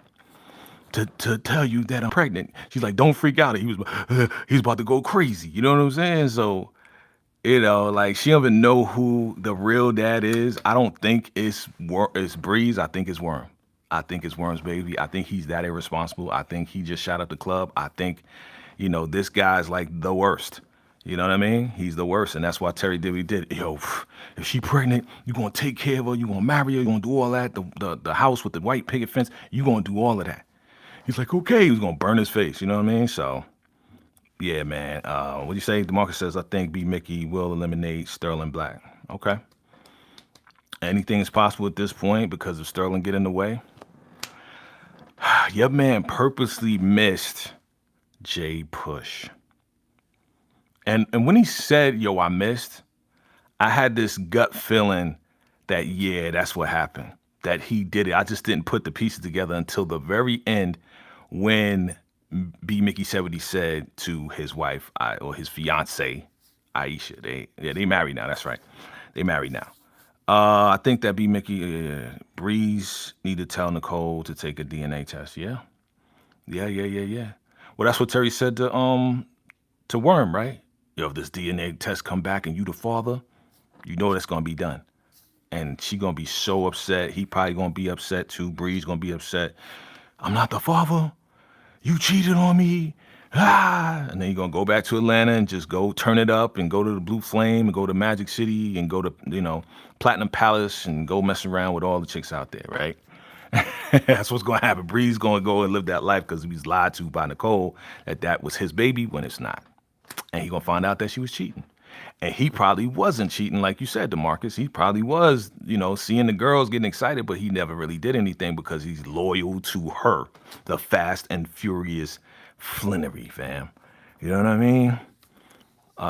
to tell you that I'm pregnant. She's like, don't freak out. He's about to go crazy. You know what I'm saying? So, you know, like, she don't even know who the real dad is. I don't think it's Breeze. I think it's Worm. I think it's Worm's baby. I think he's that irresponsible. I think he just shot up the club. I think, you know, this guy's like the worst. You know what I mean? He's the worst, and that's why Terry did what he did. Yo, if she pregnant, you gonna take care of her, you gonna marry her, you gonna do all that. The house with the white picket fence, you gonna do all of that. He's like, okay, he was gonna burn his face. You know what I mean? So, yeah, man. What do you say? DeMarcus says, I think B Mickey will eliminate Sterling Black. Okay. Anything is possible at this point because of Sterling getting in the way. Your man purposely missed Jay Push. And when he said, yo, I missed, I had this gut feeling that, yeah, that's what happened, that he did it. I just didn't put the pieces together until the very end when B Mickey said what he said to his wife, or his fiance, Aisha. They married now. That's right. They married now. I think that B Mickey, Breeze need to tell Nicole to take a DNA test. Yeah. Well, that's what Terry said to Worm, right? Yo, if this DNA test come back and you the father, you know that's gonna be done. And she gonna be so upset. He probably gonna be upset too. Breeze gonna be upset. I'm not the father. You cheated on me. And then you're gonna go back to Atlanta and just go turn it up and go to the Blue Flame and go to Magic City and go to, you know, Platinum Palace and go mess around with all the chicks out there, right? That's what's gonna happen. Breeze gonna go and live that life because he was lied to by Nicole that was his baby when it's not. And he gonna find out that she was cheating. And he probably wasn't cheating, like you said, DeMarcus. He probably was, you know, seeing the girls getting excited, but he never really did anything because he's loyal to her, the Fast and Furious Flinnery, fam. You know what I mean?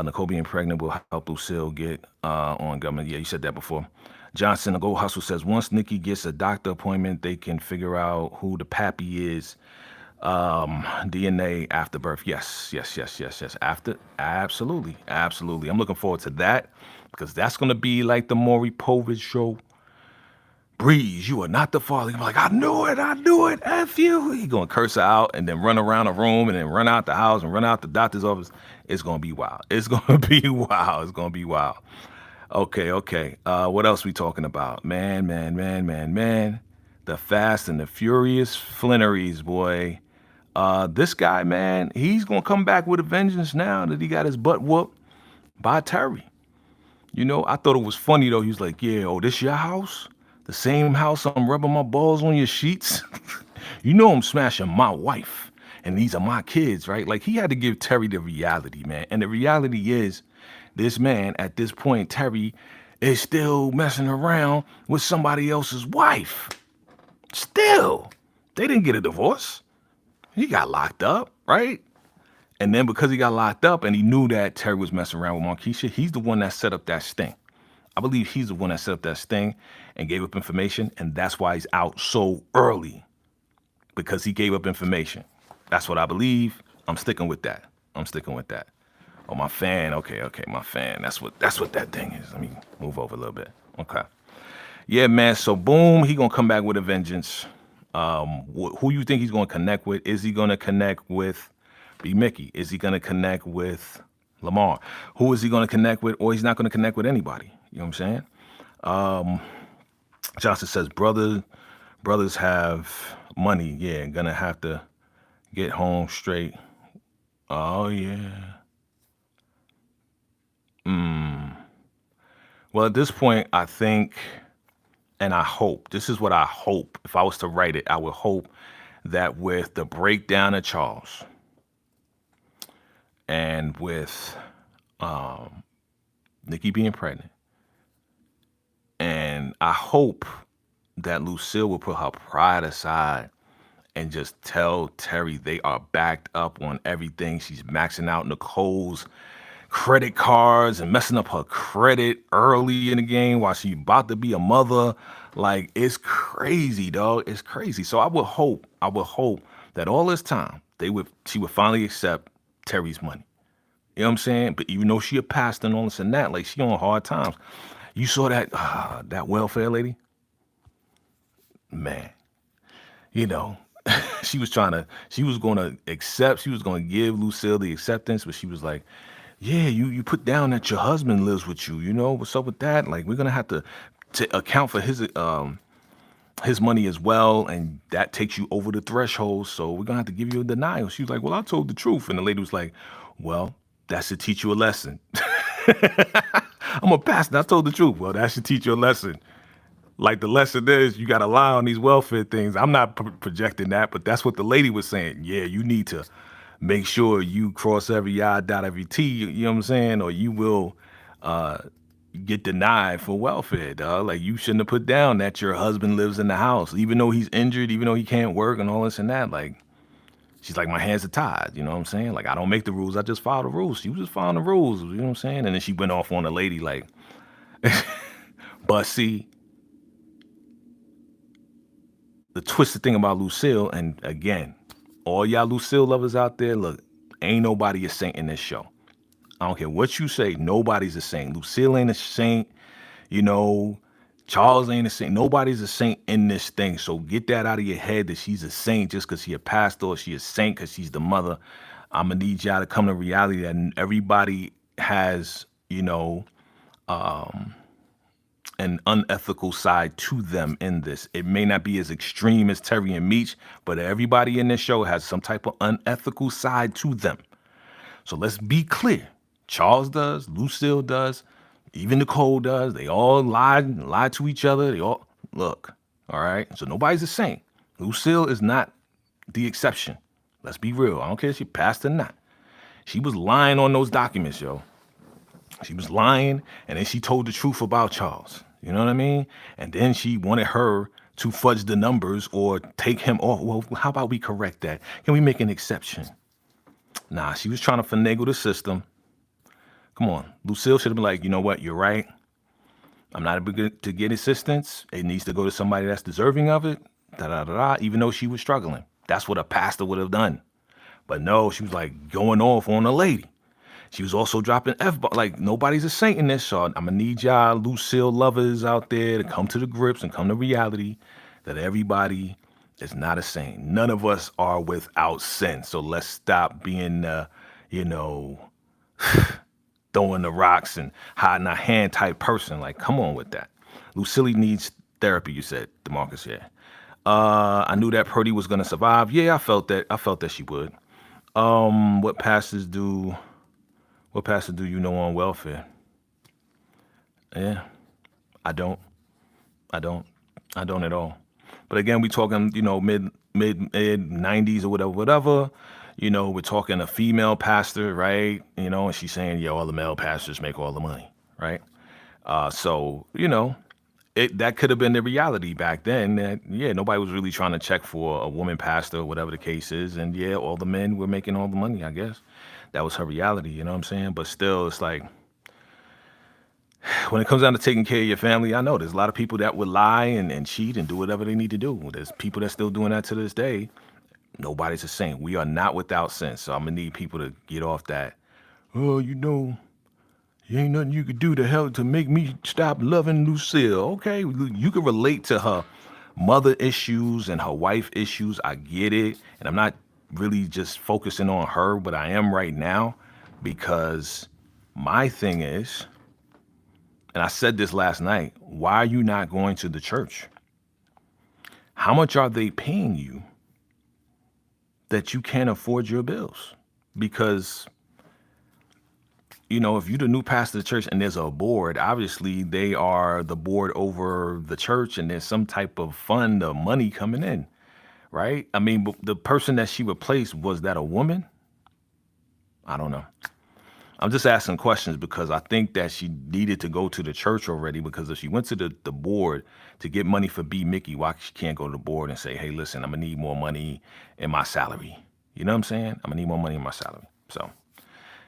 Nicole being pregnant will help Lucille get on government. Yeah, you said that before. Johnson, the Go Hustle says, once Nikki gets a doctor appointment, they can figure out who the pappy is. DNA after birth. Yes. After, absolutely. I'm looking forward to that because that's going to be like the Maury Povich show. Breeze, you are not the father. You're like, I knew it, F you. He going to curse her out and then run around the room and then run out the house and run out the doctor's office. It's going to be wild. Okay. What else we talking about? Man. The Fast and the Furious Flinneries, boy. This guy, man, he's going to come back with a vengeance now that he got his butt whooped by Terry. You know, I thought it was funny, though. He was like, yeah, oh, this your house? The same house I'm rubbing my balls on your sheets? You know I'm smashing my wife, and these are my kids, right? Like, he had to give Terry the reality, man. And the reality is, this man, at this point, Terry, is still messing around with somebody else's wife. Still. They didn't get a divorce. He got locked up, right? And then because he got locked up and he knew that Terry was messing around with Marquisha, he's the one that set up that sting. I believe he's the one that set up that sting and gave up information, and that's why he's out so early, because he gave up information. That's what I believe. I'm sticking with that. I'm sticking with that. Oh, my fan. Okay, my fan. That's what that thing is. Let me move over a little bit. Okay. Yeah, man. So boom, he gonna come back with a vengeance. Who you think he's gonna connect with? Is he gonna connect with B Mickey? Is he gonna connect with Lamar? Who is he gonna connect with? Or he's not gonna connect with anybody. You know what I'm saying? Johnson says, brothers have money. Yeah, gonna have to get home straight. Oh yeah. Well, at this point, I think, and I hope, this is what I hope. If I was to write it, I would hope that with the breakdown of Charles and with Nikki being pregnant, and I hope that Lucille will put her pride aside and just tell Terry they are backed up on everything. She's maxing out Nicole's credit cards and messing up her credit early in the game while she about to be a mother. Like, it's crazy, dog. It's crazy. So I would hope that all this time she would finally accept Terry's money. You know what I'm saying? But even though she a pastor and all this and that, like, she on hard times. You saw that welfare lady? Man, you know, she was going to accept, she was going to give Lucille the acceptance, but she was like, yeah, you put down that your husband lives with you. You know, what's up with that? Like, we're going to have to account for his money as well. And that takes you over the threshold. So we're going to have to give you a denial. She was like, well, I told the truth. And the lady was like, well, that should teach you a lesson. I'm a pastor. I told the truth. Well, that should teach you a lesson. Like, the lesson is you got to lie on these welfare things. I'm not projecting that, but that's what the lady was saying. Yeah, you need to make sure you cross every I, dot every T, you know what I'm saying? Or you will get denied for welfare, dog. Like, you shouldn't have put down that your husband lives in the house, even though he's injured, even though he can't work and all this and that. Like, she's like, my hands are tied, you know what I'm saying? Like, I don't make the rules, I just follow the rules. She was just following the rules, you know what I'm saying? And then she went off on the lady like, but see, the twisted thing about Lucille, and again, all y'all Lucille lovers out there, look, ain't nobody a saint in this show. I don't care what you say, nobody's a saint. Lucille ain't a saint, you know, Charles ain't a saint. Nobody's a saint in this thing. So get that out of your head that she's a saint just because she a pastor, or she a saint because she's the mother. I'm going to need y'all to come to reality that everybody has, you know, an unethical side to them in this. It may not be as extreme as Terry and Meech, but everybody in this show has some type of unethical side to them. So let's be clear. Charles does, Lucille does, even Nicole does. They all lie to each other. They all look. All right. So nobody's a saint. Lucille is not the exception. Let's be real. I don't care if she passed or not. She was lying on those documents, yo. She was lying, and then she told the truth about Charles. You know what I mean? And then she wanted her to fudge the numbers or take him off. Well, how about we correct that? Can we make an exception? Nah, she was trying to finagle the system. Come on. Lucille should have been like, you know what? You're right. I'm not able to get assistance. It needs to go to somebody that's deserving of it. Even though she was struggling. That's what a pastor would have done. But no, she was like going off on a lady. She was also dropping F-bombs. Like, nobody's a saint in this, so I'm going to need y'all Lucille lovers out there to come to the grips and come to reality that everybody is not a saint. None of us are without sin. So let's stop being, you know, throwing the rocks and hiding our hand type person. Like, come on with that. Lucille needs therapy, you said, DeMarcus, yeah. I knew that Purdy was going to survive. Yeah, I felt that she would. What pastors do you know on welfare? Yeah, I don't at all. But again, we talking, you know, mid 90s or whatever. You know, we're talking a female pastor, right? You know, and she's saying, yeah, all the male pastors make all the money, right? So, you know, that could have been the reality back then. That, yeah, nobody was really trying to check for a woman pastor or whatever the case is. And yeah, all the men were making all the money, I guess. That was her reality, you know what I'm saying? But still, it's like, when it comes down to taking care of your family, I know there's a lot of people that would lie and cheat and do whatever they need to do. There's people that's still doing that to this day. Nobody's a saint. We are not without sin. So I'm gonna need people to get off that. Oh, you know, ain't nothing you could do to help to make me stop loving Lucille. Okay, you can relate to her mother issues and her wife issues. I get it. And I'm not really just focusing on her, but I am right now because my thing is, and I said this last night, why are you not going to the church? How much are they paying you that you can't afford your bills? Because, you know, if you're the new pastor of the church and there's a board, obviously they are the board over the church and there's some type of fund of money coming in, right? I mean, the person that she replaced, was that a woman? I don't know. I'm just asking questions because I think that she needed to go to the church already, because if she went to the board to get money for B. Mickey, why she can't go to the board and say, hey, listen, I'm going to need more money in my salary. You know what I'm saying? I'm going to need more money in my salary. So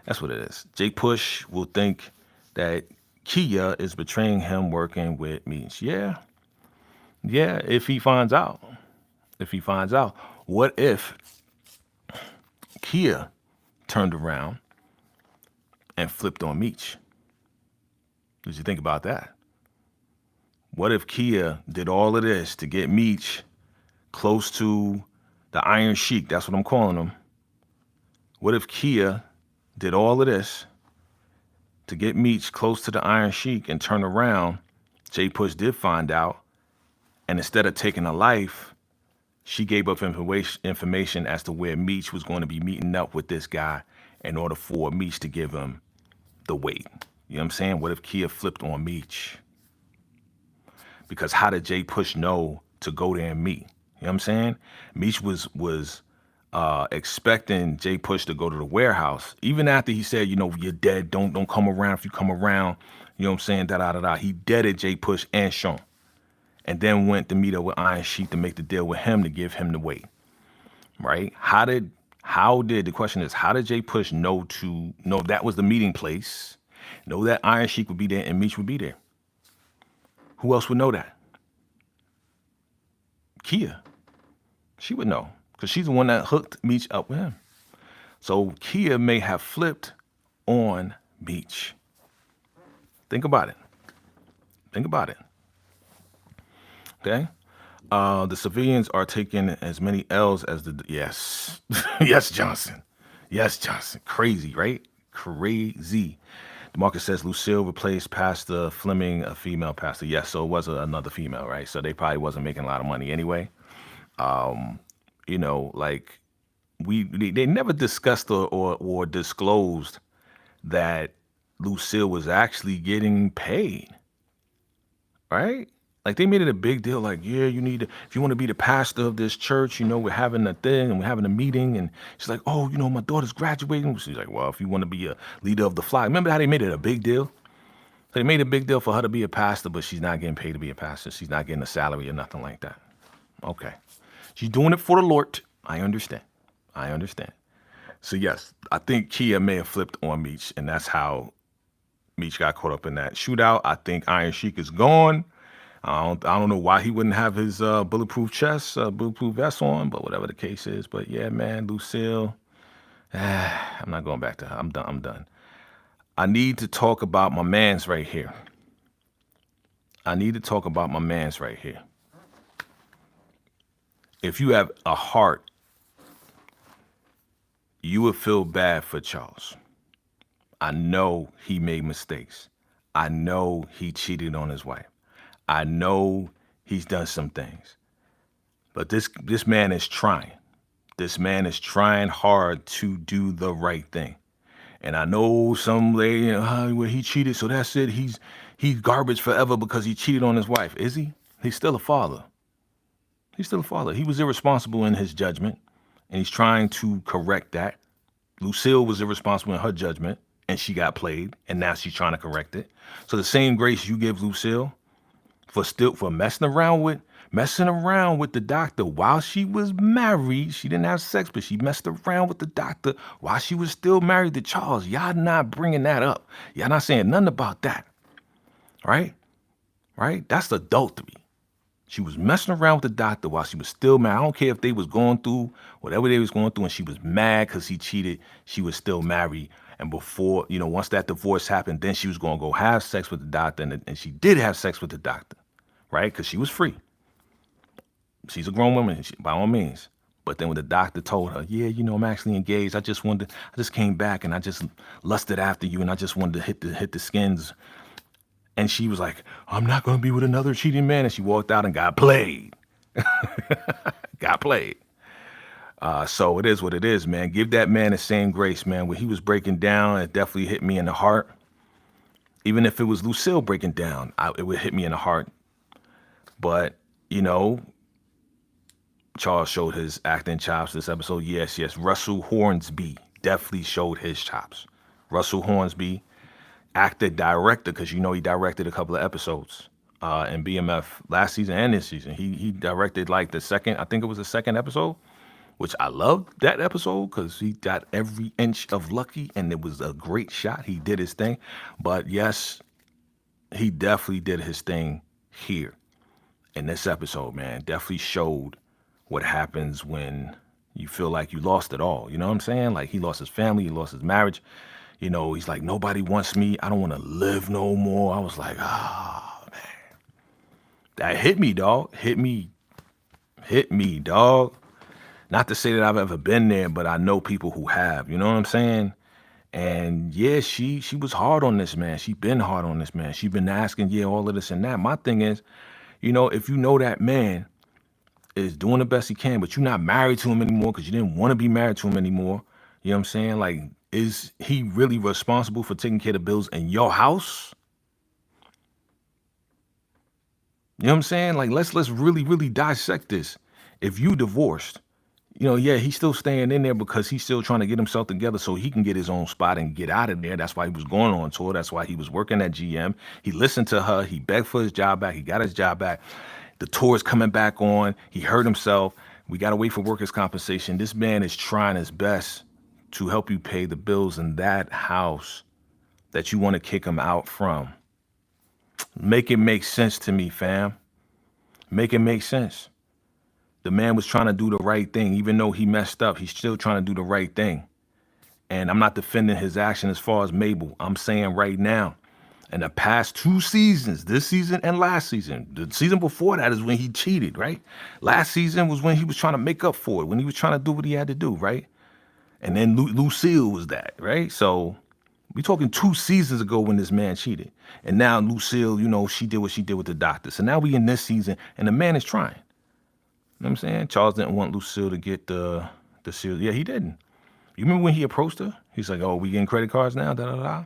that's what it is. Jake Push will think that Kia is betraying him working with Meech. Yeah. Yeah, if he finds out. If he finds out. What if Kia turned around and flipped on Meech? Did you think about that? What if Kia did all of this to get Meech close to the Iron Sheik? That's what I'm calling him. What if Kia did all of this to get Meech close to the Iron Sheik and turn around? Jay Push did find out, and instead of taking a life, she gave up information as to where Meech was going to be meeting up with this guy in order for Meech to give him the weight. You know what I'm saying? What if Kia flipped on Meech? Because how did Jay Push know to go there and meet? You know what I'm saying? Meech was expecting Jay Push to go to the warehouse, even after he said, you know, you're dead. Don't come around. If you come around, you know what I'm saying? Da da da da. He deaded Jay Push and Sean, and then went to meet up with Iron Sheik to make the deal with him to give him the weight. Right? The question is, how did Jay Push know that was the meeting place, know that Iron Sheik would be there and Meech would be there? Who else would know that? Kia. She would know, because she's the one that hooked Meech up with him. So Kia may have flipped on Meech. Think about it. Think about it. Okay? The civilians are taking as many L's as yes. Yes, Johnson. Yes, Johnson. Crazy, right? Crazy. DeMarcus says Lucille replaced Pastor Fleming, a female pastor. Yes, so it was another female, right? So they probably wasn't making a lot of money anyway. You know, like they never discussed or disclosed that Lucille was actually getting paid, right? Like they made it a big deal. Like, yeah, if you want to be the pastor of this church, you know, we're having a thing and we're having a meeting. And she's like, oh, you know, my daughter's graduating. She's like, well, if you want to be a leader of the flock. Remember how they made it a big deal? They made a big deal for her to be a pastor, but she's not getting paid to be a pastor. She's not getting a salary or nothing like that. Okay. She's doing it for the Lord. I understand. So yes, I think Kia may have flipped on Meech, and that's how Meech got caught up in that shootout. I think Iron Sheik is gone. I don't know why he wouldn't have his bulletproof bulletproof vest on, but whatever the case is. But yeah, man, Lucille, I'm not going back to her. I'm done. I need to talk about my mans right here. If you have a heart, you would feel bad for Charles. I know he made mistakes. I know he cheated on his wife. I know he's done some things. But this man is trying. This man is trying hard to do the right thing. And I know some lady, well, he cheated, so that's it. He's garbage forever because he cheated on his wife. Is he? He's still a father. He was irresponsible in his judgment, and he's trying to correct that. Lucille was irresponsible in her judgment, and she got played, and now she's trying to correct it. So the same grace you give Lucille for messing around with the doctor while she was married. She didn't have sex, but she messed around with the doctor while she was still married to Charles. Y'all not bringing that up. Y'all not saying nothing about that. Right? That's adultery. She was messing around with the doctor while she was still mad. I don't care if they was going through whatever they was going through and she was mad because he cheated. She was still married. And before, once that divorce happened, then she was going to go have sex with the doctor. And she did have sex with the doctor, right? Because she was free. She's a grown woman, by all means. But then when the doctor told her, yeah, I'm actually engaged. I just came back and I just lusted after you and I just wanted to hit the skins. And she was like, I'm not going to be with another cheating man. And she walked out and got played. Got played. So it is what it is, man. Give that man the same grace, man. When he was breaking down, it definitely hit me in the heart. Even if it was Lucille breaking down, it would hit me in the heart. But, Charles showed his acting chops this episode. Yes. Russell Hornsby definitely showed his chops. Russell Hornsby, actor, director, because he directed a couple of episodes in BMF last season and this season. He directed like the second episode, which I loved that episode because he got every inch of lucky and it was a great shot. He did his thing. But yes, he definitely did his thing here in this episode, man. Definitely showed what happens when you feel like you lost it all. You know what I'm saying? Like he lost his family, he lost his marriage. He's like, nobody wants me. I don't want to live no more. I was like, man. That hit me, dog. Hit me, dog. Not to say that I've ever been there, but I know people who have. You know what I'm saying? And yeah, she was hard on this man. She been hard on this man. She been asking, all of this and that. My thing is, if you know that man is doing the best he can, but you're not married to him anymore because you didn't want to be married to him anymore. You know what I'm saying? Like, is he really responsible for taking care of the bills in your house? You know what I'm saying? Like, let's really, really dissect this. If you divorced, he's still staying in there because he's still trying to get himself together so he can get his own spot and get out of there. That's why he was going on tour. That's why he was working at GM. He listened to her. He begged for his job back. He got his job back. The tour is coming back on. He hurt himself. We got to wait for workers' compensation. This man is trying his best to help you pay the bills in that house that you want to kick him out from. Make it make sense to me, fam. Make it make sense. The man was trying to do the right thing. Even though he messed up, he's still trying to do the right thing. And I'm not defending his action as far as Mabel. I'm saying right now, in the past 2 seasons, this season and last season, the season before that is when he cheated, right? Last season was when he was trying to make up for it, when he was trying to do what he had to do, right? And then Lucille was that, right? So we talking 2 seasons ago when this man cheated. And now Lucille, she did what she did with the doctor. So now we in this season and the man is trying. You know what I'm saying? Charles didn't want Lucille to get the seal. Yeah, he didn't. You remember when he approached her? He's like, oh, we getting credit cards now? Da-da-da.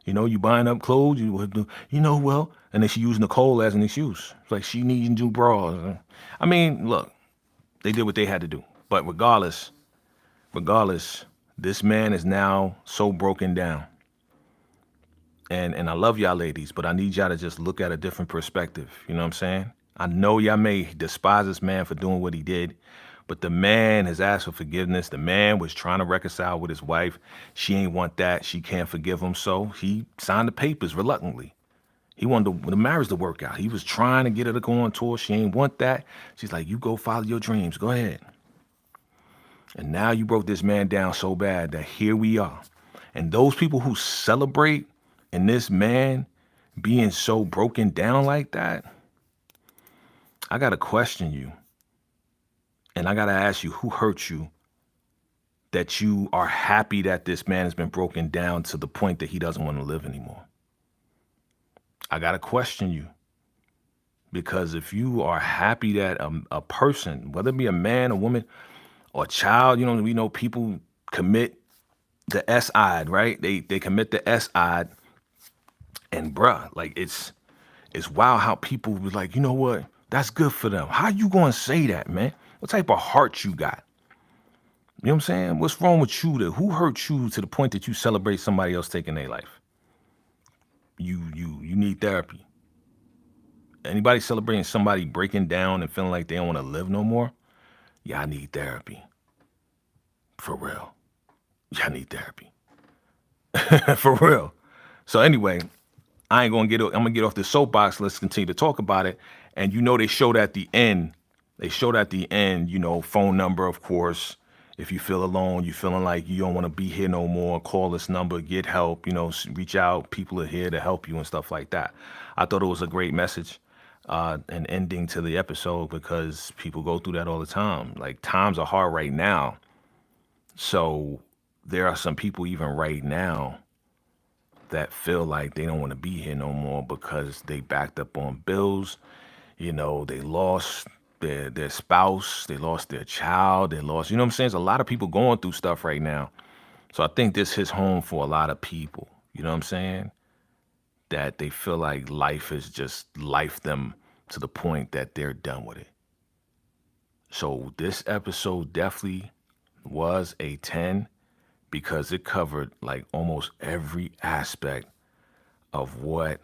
You buying up clothes, well, and then she used Nicole as an excuse. It's like she needs new bras. I mean, look, they did what they had to do. But regardless, this man is now so broken down. And I love y'all ladies, but I need y'all to just look at a different perspective. You know what I'm saying? I know y'all may despise this man for doing what he did, but the man has asked for forgiveness. The man was trying to reconcile with his wife. She ain't want that. She can't forgive him. So he signed the papers reluctantly. He wanted the marriage to work out. He was trying to get her to go on tour. She ain't want that. She's like, you go follow your dreams. Go ahead. And now you broke this man down so bad that here we are. And those people who celebrate in this man being so broken down like that, I got to question you. And I got to ask you, who hurt you that you are happy that this man has been broken down to the point that he doesn't want to live anymore? I got to question you. Because if you are happy that a person, whether it be a man, a woman, or a child, we know people commit the S-ide, right? They commit the S-ide. And bruh, like it's wild how people was like, you know what? That's good for them. How you going to say that, man? What type of heart you got? You know what I'm saying? What's wrong with you? Who hurt you to the point that you celebrate somebody else taking their life? You need therapy. Anybody celebrating somebody breaking down and feeling like they don't want to live no more? Y'all need therapy. For real. Y'all need therapy. For real. So anyway, I'm going to get off the soapbox. Let's continue to talk about it. And they showed at the end. They showed at the end, phone number, of course. If you feel alone, you feeling like you don't want to be here no more, call this number, get help, reach out. People are here to help you and stuff like that. I thought it was a great message, an ending to the episode, because people go through that all the time. Like, times are hard right now. So there are some people even right now that feel like they don't want to be here no more because they backed up on bills. They lost their spouse, they lost their child, they lost, what I'm saying? There's a lot of people going through stuff right now. So I think this hits home for a lot of people, you know what I'm saying? That they feel like life has just lifed them to the point that they're done with it. So this episode definitely was a 10 because it covered like almost every aspect of what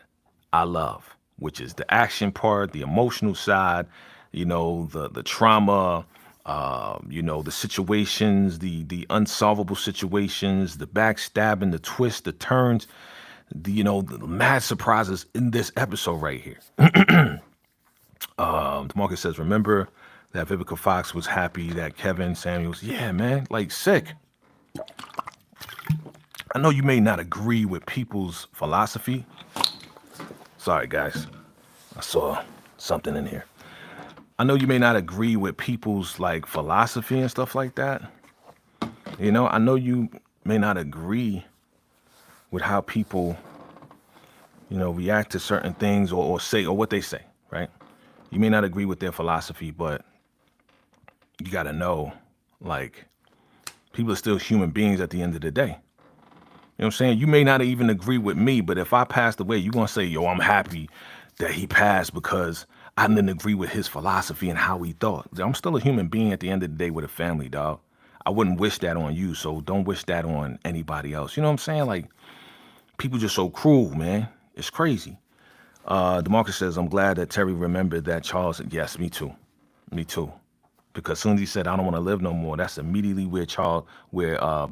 I love, which is the action part, the emotional side, the trauma, the situations, the unsolvable situations, the backstabbing, the twists, the turns, the mad surprises in this episode right here. DeMarcus says, remember that Vivica Fox was happy that Kevin Samuels, yeah, man, like sick. I know you may not agree with people's philosophy. Sorry, guys. I saw something in here. I know you may not agree with people's like philosophy and stuff like that. I know you may not agree with how people, react to certain things or say or what they say, right? You may not agree with their philosophy, but you got to know, like, people are still human beings at the end of the day. You know what I'm saying? You may not even agree with me, but if I passed away, you're going to say, yo, I'm happy that he passed because I didn't agree with his philosophy and how he thought. I'm still a human being at the end of the day with a family, dog. I wouldn't wish that on you, so don't wish that on anybody else. You know what I'm saying? Like, people just so cruel, man. It's crazy. DeMarcus says, I'm glad that Terry remembered that Charles. Yes, me too. Me too. Because as soon as he said, I don't want to live no more, that's immediately where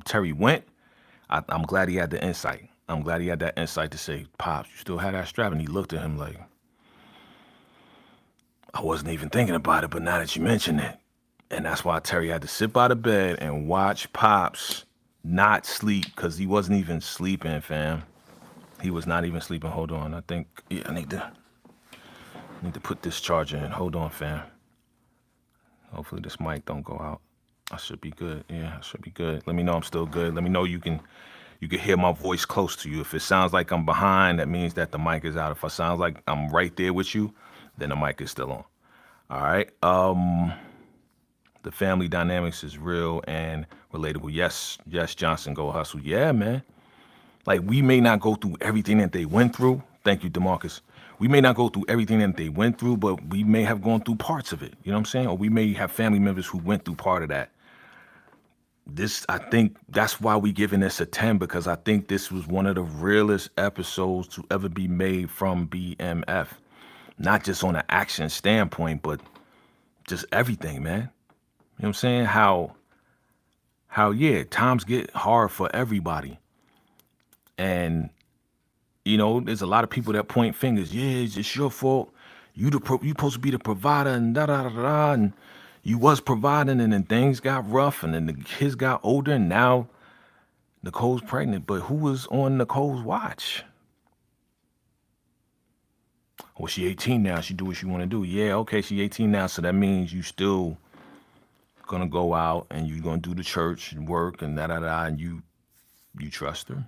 Terry went. I'm glad he had the insight. I'm glad he had that insight to say, Pops, you still had that strap? And he looked at him like, I wasn't even thinking about it, but now that you mention it. And that's why Terry had to sit by the bed and watch Pops not sleep, because he wasn't even sleeping, fam. He was not even sleeping. Hold on. I think, yeah, I need to put this charger in. Hold on, fam. Hopefully this mic don't go out. I should be good. Yeah, I should be good. Let me know I'm still good. Let me know you can hear my voice close to you. If it sounds like I'm behind, that means that the mic is out. If it sounds like I'm right there with you, then the mic is still on. All right. The family dynamics is real and relatable. Yes, Johnson, go hustle. Yeah, man. Like, we may not go through everything that they went through. Thank you, DeMarcus. We may not go through everything that they went through, but we may have gone through parts of it. You know what I'm saying? Or we may have family members who went through part of that. I think that's why we giving this a 10, because I think this was one of the realest episodes to ever be made from BMF. Not just on an action standpoint, but just everything, man. You know what I'm saying? How yeah, times get hard for everybody. And, there's a lot of people that point fingers. Yeah, it's just your fault. You supposed to be the provider and da-da-da-da. And you was providing, and then things got rough, and then the kids got older, and now Nicole's pregnant. But who was on Nicole's watch? Well, she 18 now. She do what she want to do. Yeah, okay, she 18 now, so that means you still gonna go out and you gonna do the church and work and da-da-da, and you trust her.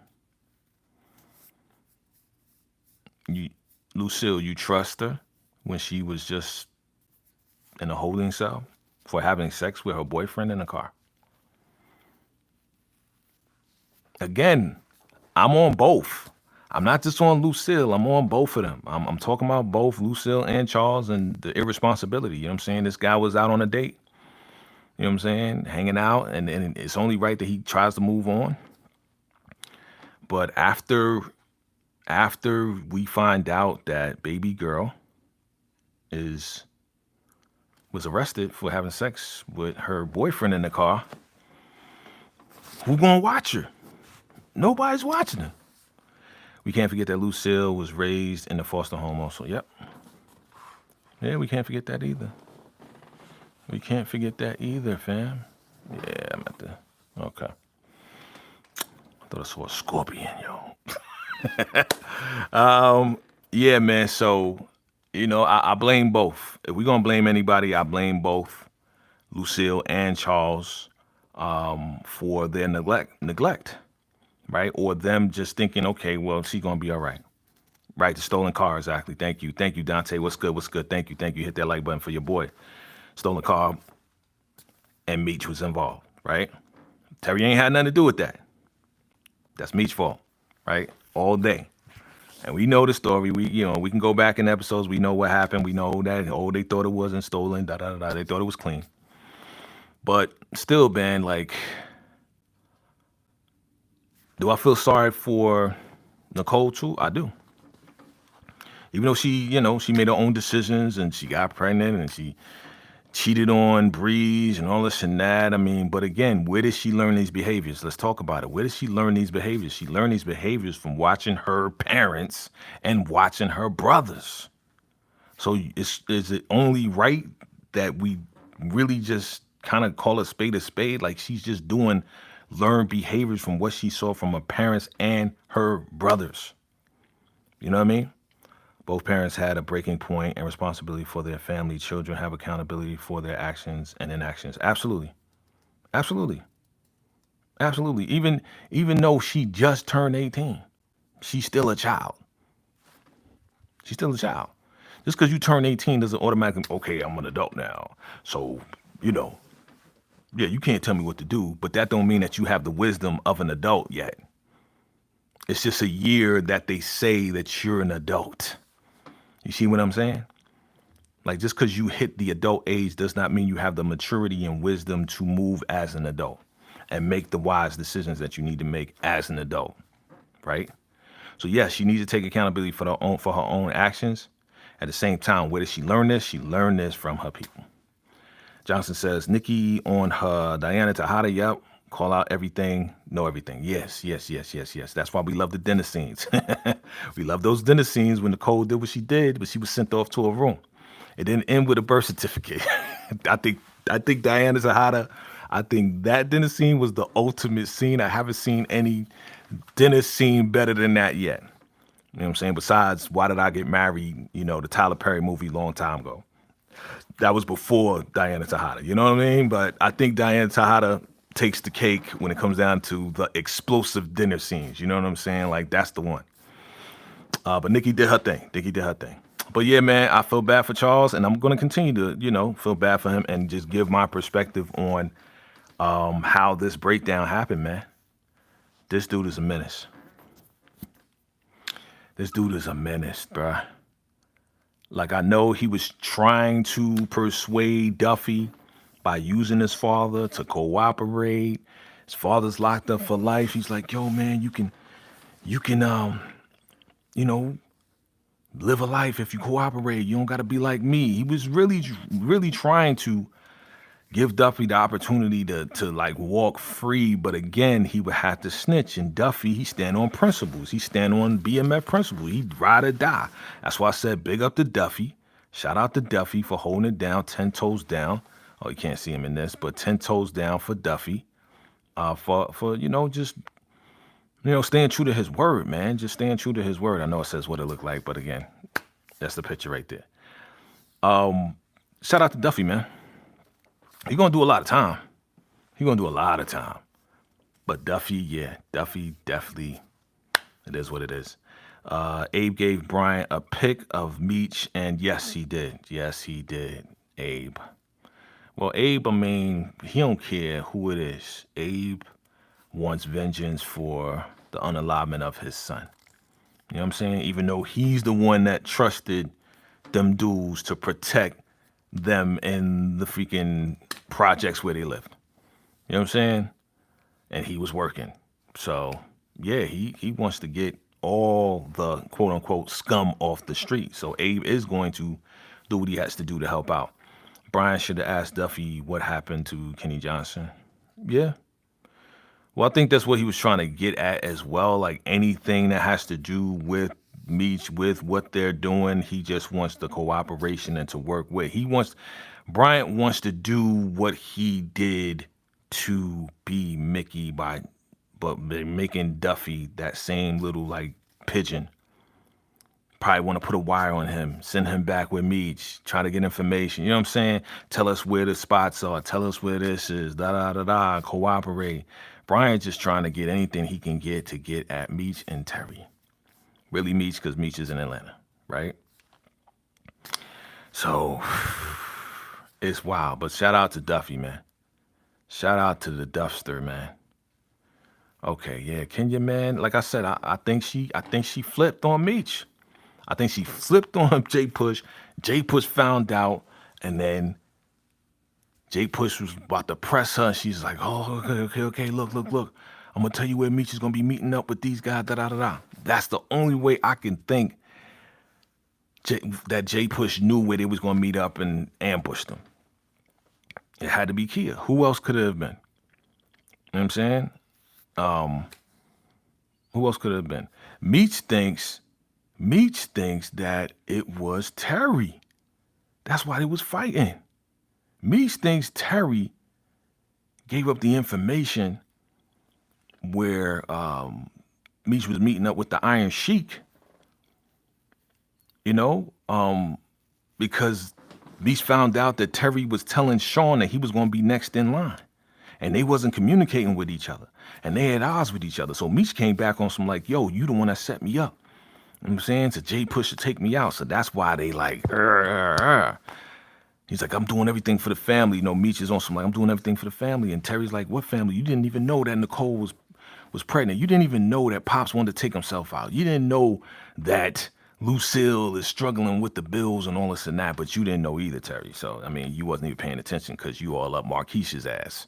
Lucille, you trust her when she was just in a holding cell for having sex with her boyfriend in a car? Again, I'm on both. I'm not just on Lucille. I'm on both of them. I'm talking about both Lucille and Charles and the irresponsibility. You know what I'm saying? This guy was out on a date. You know what I'm saying? Hanging out. And it's only right that he tries to move on. But after we find out that baby girl was arrested for having sex with her boyfriend in the car, who gonna watch her? Nobody's watching her. We can't forget that Lucille was raised in the foster home also. Yep. Yeah, we can't forget that either. We can't forget that either, fam. Yeah, I'm at the. Okay. I thought I saw a scorpion, yo. Yeah, man. So, I blame both. If we're gonna blame anybody, I blame both Lucille and Charles for their neglect, right? Or them just thinking, okay, well, she's gonna be all right. Right, the stolen car, exactly. Thank you, Dante. What's good? What's good? Thank you. Hit that like button for your boy. Stolen car and Meech was involved, right? Terry ain't had nothing to do with that. That's Meech's fault, right? All day. And we know the story. We can go back in episodes. We know what happened. We know that, they thought it wasn't stolen, They thought it was clean. But still, man, like, do I feel sorry for Nicole too? I do. Even though she made her own decisions and she got pregnant and she cheated on Breeze and all this and that. I mean, but again, where did she learn these behaviors? Let's talk about it. Where did she learn these behaviors? She learned these behaviors from watching her parents and watching her brothers. So is it only right that we really just kind of call a spade? Like, she's just doing learned behaviors from what she saw from her parents and her brothers. You know what I mean? Both parents had a breaking point and responsibility for their family. Children have accountability for their actions and inactions. Absolutely. Absolutely. Absolutely. Even though she just turned 18, she's still a child. She's still a child. Just because you turn 18 doesn't automatically, okay, I'm an adult now. So, yeah, you can't tell me what to do, but that don't mean that you have the wisdom of an adult yet. It's just a year that they say that you're an adult. You see what I'm saying? Like, just because you hit the adult age does not mean you have the maturity and wisdom to move as an adult and make the wise decisions that you need to make as an adult, right? So yes, she needs to take accountability for her own actions. At the same time, where did she learn this? She learned this from her people. Johnson says, Nikki on her Diana Tejada, yep. Call out everything, know everything. Yes. That's why we love the dinner scenes. We love those dinner scenes when Nicole did what she did, but she was sent off to a room. It didn't end with a birth certificate. I think Diana Tejada, I think that dinner scene was the ultimate scene. I haven't seen any dinner scene better than that yet. You know what I'm saying? Besides, Why Did I Get Married? The Tyler Perry movie long time ago. That was before Diana Tejada. You know what I mean? But I think Diana Tejada takes the cake when it comes down to the explosive dinner scenes. You know what I'm saying? Like, that's the one. But Nikki did her thing. But yeah, man, I feel bad for Charles, and I'm going to continue to, feel bad for him and just give my perspective on how this breakdown happened, man. This dude is a menace. Bruh. Like, I know he was trying to persuade Duffy by using his father to cooperate. His father's locked up for life. He's like, yo, man, you can, live a life if you cooperate. You don't got to be like me. He was really, really trying to give Duffy the opportunity to like walk free. But again, he would have to snitch. And Duffy, he stand on principles. He stand on BMF principles. He'd ride or die. That's why I said big up to Duffy. Shout out to Duffy for holding it down, 10 toes down. Oh, you can't see him in this, but 10 toes down for Duffy. For just staying true to his word, man. Just staying true to his word. I know it says what it looked like, but again, that's the picture right there. Shout out to Duffy, man. He's gonna do a lot of time. But Duffy definitely, it is what it is. Abe gave Brian a pic of Meech, and yes, he did. Abe. Well, Abe, I mean, he don't care who it is. Abe wants vengeance for the unalignment of his son. You know what I'm saying? Even though he's the one that trusted them dudes to protect them in the freaking projects where they lived. You know what I'm saying? And he was working. So, yeah, he wants to get all the quote-unquote scum off the street. So Abe is going to do what he has to do to help out. Brian should have asked Duffy what happened to Kenny Johnson. Yeah. Well, I think that's what he was trying to get at as well. Like, anything that has to do with Meech with what they're doing. He just wants the cooperation and to work with. Bryant wants to do what he did to be Mickey but making Duffy that same little like pigeon. Probably want to put a wire on him, send him back with Meech, try to get information. You know what I'm saying? Tell us where the spots are. Tell us where this is. Da da da da. Cooperate. Brian's just trying to get anything he can get to get at Meech and Terry. Really Meech, because Meech is in Atlanta, right? So it's wild. But shout out to Duffy, man. Shout out to the Duffster, man. Okay, yeah, Kenya, man. Like I said, I think she flipped on Meech. I think she flipped on J Push. J Push found out, and then J Push was about to press her. She's like, "Oh, okay. Look. I'm gonna tell you where Meech is gonna be meeting up with these guys." Da da da da. That's the only way I can think that J Push knew where they was gonna meet up and ambush them. It had to be Kia. Who else could it have been? You know what I'm saying? Who else could it have been? Meech thinks that it was Terry. That's why they was fighting. Meech thinks Terry gave up the information where Meech was meeting up with the Iron Sheik. You know, because Meech found out that Terry was telling Sean that he was going to be next in line. And they wasn't communicating with each other. And they had odds with each other. So Meech came back on some like, yo, you the one that set me up. You know what I'm saying? So J Push to take me out. So that's why they like, He's like, I'm doing everything for the family. You know, Meech is on some like, I'm doing everything for the family. And Terry's like, what family? You didn't even know that Nicole was pregnant. You didn't even know that Pops wanted to take himself out. You didn't know that Lucille is struggling with the bills and all this and that. But you didn't know either, Terry. So, I mean, you wasn't even paying attention because you all up Marquisha's ass.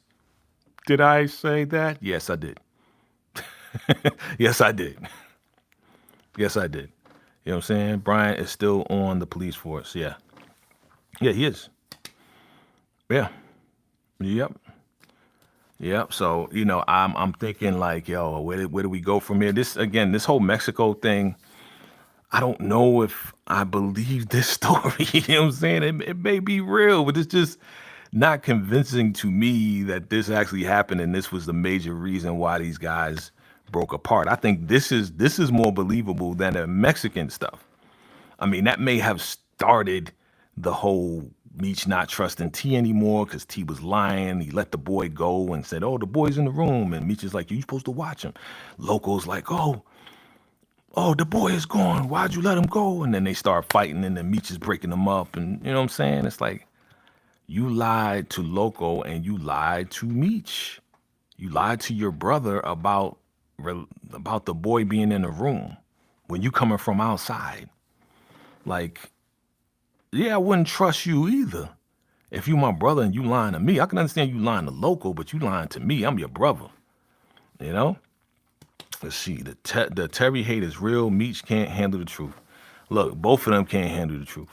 Did I say that? Yes, I did. Yes, I did. Yes, I did. You know what I'm saying? Brian is still on the police force. Yeah. Yeah, he is. Yeah. Yep. So, you know, I'm thinking like, yo, where do we go from here? This whole Mexico thing, I don't know if I believe this story. You know what I'm saying? It may be real, but it's just not convincing to me that this actually happened and this was the major reason why these guys broke apart. I think this is more believable than the Mexican stuff. I mean, that may have started the whole Meech not trusting T anymore because T was lying. He let the boy go and said, oh, the boy's in the room. And Meech is like, you're supposed to watch him. Loco's like, oh, the boy is gone. Why'd you let him go? And then they start fighting and then Meech is breaking them up. And you know what I'm saying? It's like, you lied to Loco and you lied to Meech. You lied to your brother about the boy being in the room when you coming from outside. Like, yeah, I wouldn't trust you either. If you my brother and you lying to me, I can understand you lying to Loco, but you lying to me. I'm your brother. You know? Let's see. The Terry hate is real. Meech can't handle the truth. Look, both of them can't handle the truth.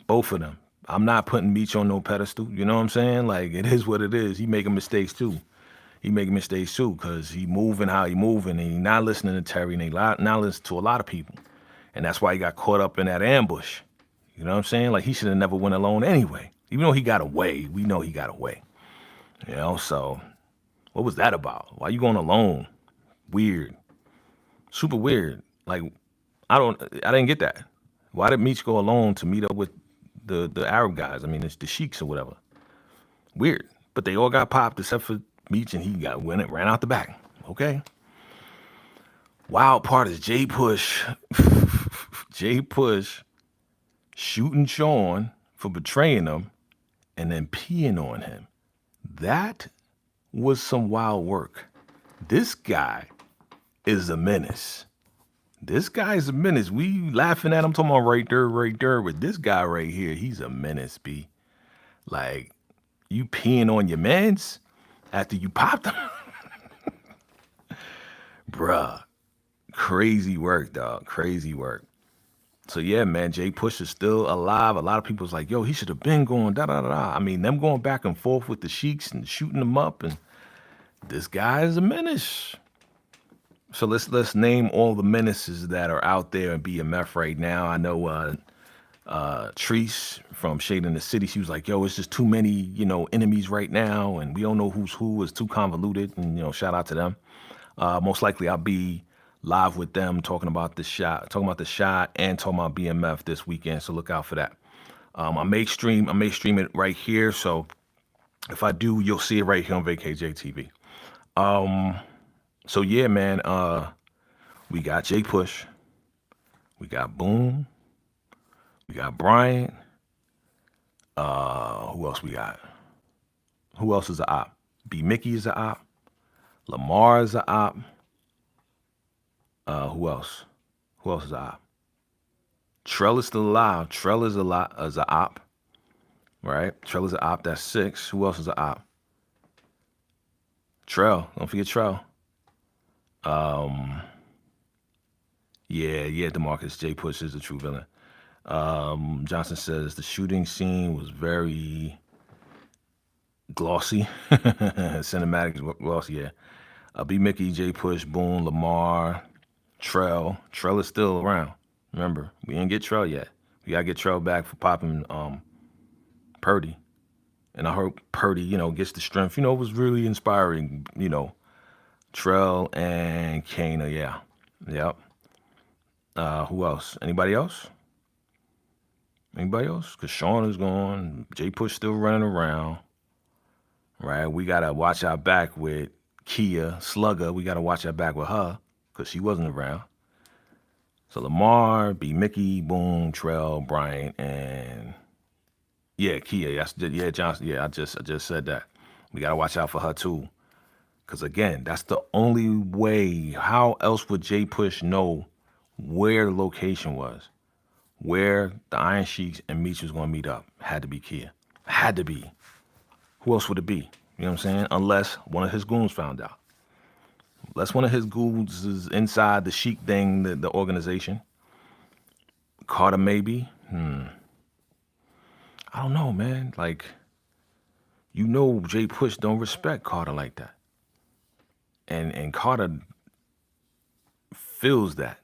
Both of them. I'm not putting Meech on no pedestal. You know what I'm saying? Like, it is what it is. He making mistakes too. Because he moving how he moving and he not listening to Terry and he not listening to a lot of people. And that's why he got caught up in that ambush. You know what I'm saying? Like, he should have never went alone anyway. Even though he got away, we know he got away. You know, so what was that about? Why you going alone? Weird. Super weird. Like, I didn't get that. Why did Meech go alone to meet up with the Arab guys? I mean, it's the sheiks or whatever. Weird. But they all got popped except for Meech, and he ran out the back. Okay. Wild part is J Push. J Push shooting Sean for betraying him and then peeing on him. That was some wild work. This guy is a menace. We laughing at him, talking about right there. But this guy right here, he's a menace, B. Like, you peeing on your mans after you popped them? Bruh. Crazy work, dog. Crazy work. So, yeah, man, J Push is still alive. A lot of people's like, yo, he should have been going da-da-da-da. I mean, them going back and forth with the sheiks and shooting them up. And this guy is a menace. So let's name all the menaces that are out there in BMF right now. I know Treese from Shade in the City, she was like, yo, it's just too many, enemies right now, and we don't know who's who. It's too convoluted. And, shout out to them. Most likely I'll be live with them talking about the shot and talking about BMF this weekend. So look out for that. I may stream it right here. So if I do, you'll see it right here on VACAY-JayTV. So yeah, man, we got Jay Push, we got Boom, we got Bryant. Who else we got? Who else is a op? B Mickey is a op. Lamar is a op. Who else? Who else is a op? Trell is still alive. Trell is a op, right? Trell is a op. That's 6. Who else is a op? Trell. Don't forget Trell. Yeah, DeMarcus. J Push is the true villain. Johnson says the shooting scene was very glossy. Cinematic glossy, yeah. B Mickey, J Push, Boone, Lamar, Trell. Trell is still around. Remember, we didn't get Trell yet. We gotta get Trell back for popping Purdy. And I hope Purdy, gets the strength. It was really inspiring, Trell and Kana, yeah. Yep. Who else? Anybody else? Anybody else? Because Sean is gone. J Push still running around. Right? We got to watch our back with Kia, Slugger. We got to watch our back with her because she wasn't around. So Lamar, B. Mickey, Boom, Trell, Bryant, and yeah, Kia. Yeah, Johnson. Yeah, I just said that. We got to watch out for her too. Because again, that's the only way. How else would J Push know where the location was? Where the Iron Sheiks and Meech was going to meet up? Had to be Kia. Had to be. Who else would it be? You know what I'm saying? Unless one of his goons found out. Unless one of his goons is inside the Sheik thing, the organization. Carter maybe. I don't know, man. Like, J Push don't respect Carter like that. And Carter feels that.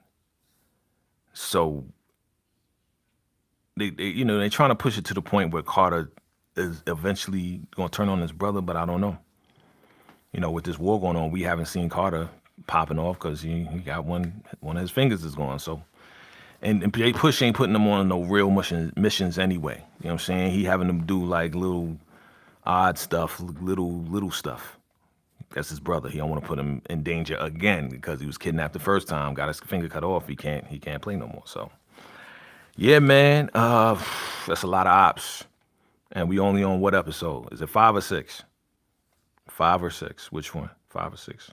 So they're trying to push it to the point where Carter is eventually going to turn on his brother, but I don't know. With this war going on, we haven't seen Carter popping off because he got one of his fingers is gone. So, and Jay Push ain't putting them on no real missions anyway. You know what I'm saying? He having them do like little odd stuff, little stuff. That's his brother. He don't want to put him in danger again because he was kidnapped the first time, got his finger cut off. He can't play no more. So, yeah, man, that's a lot of ops. And we only on what episode? Is it 5 or 6? 5 or 6? Which one? 5 or 6?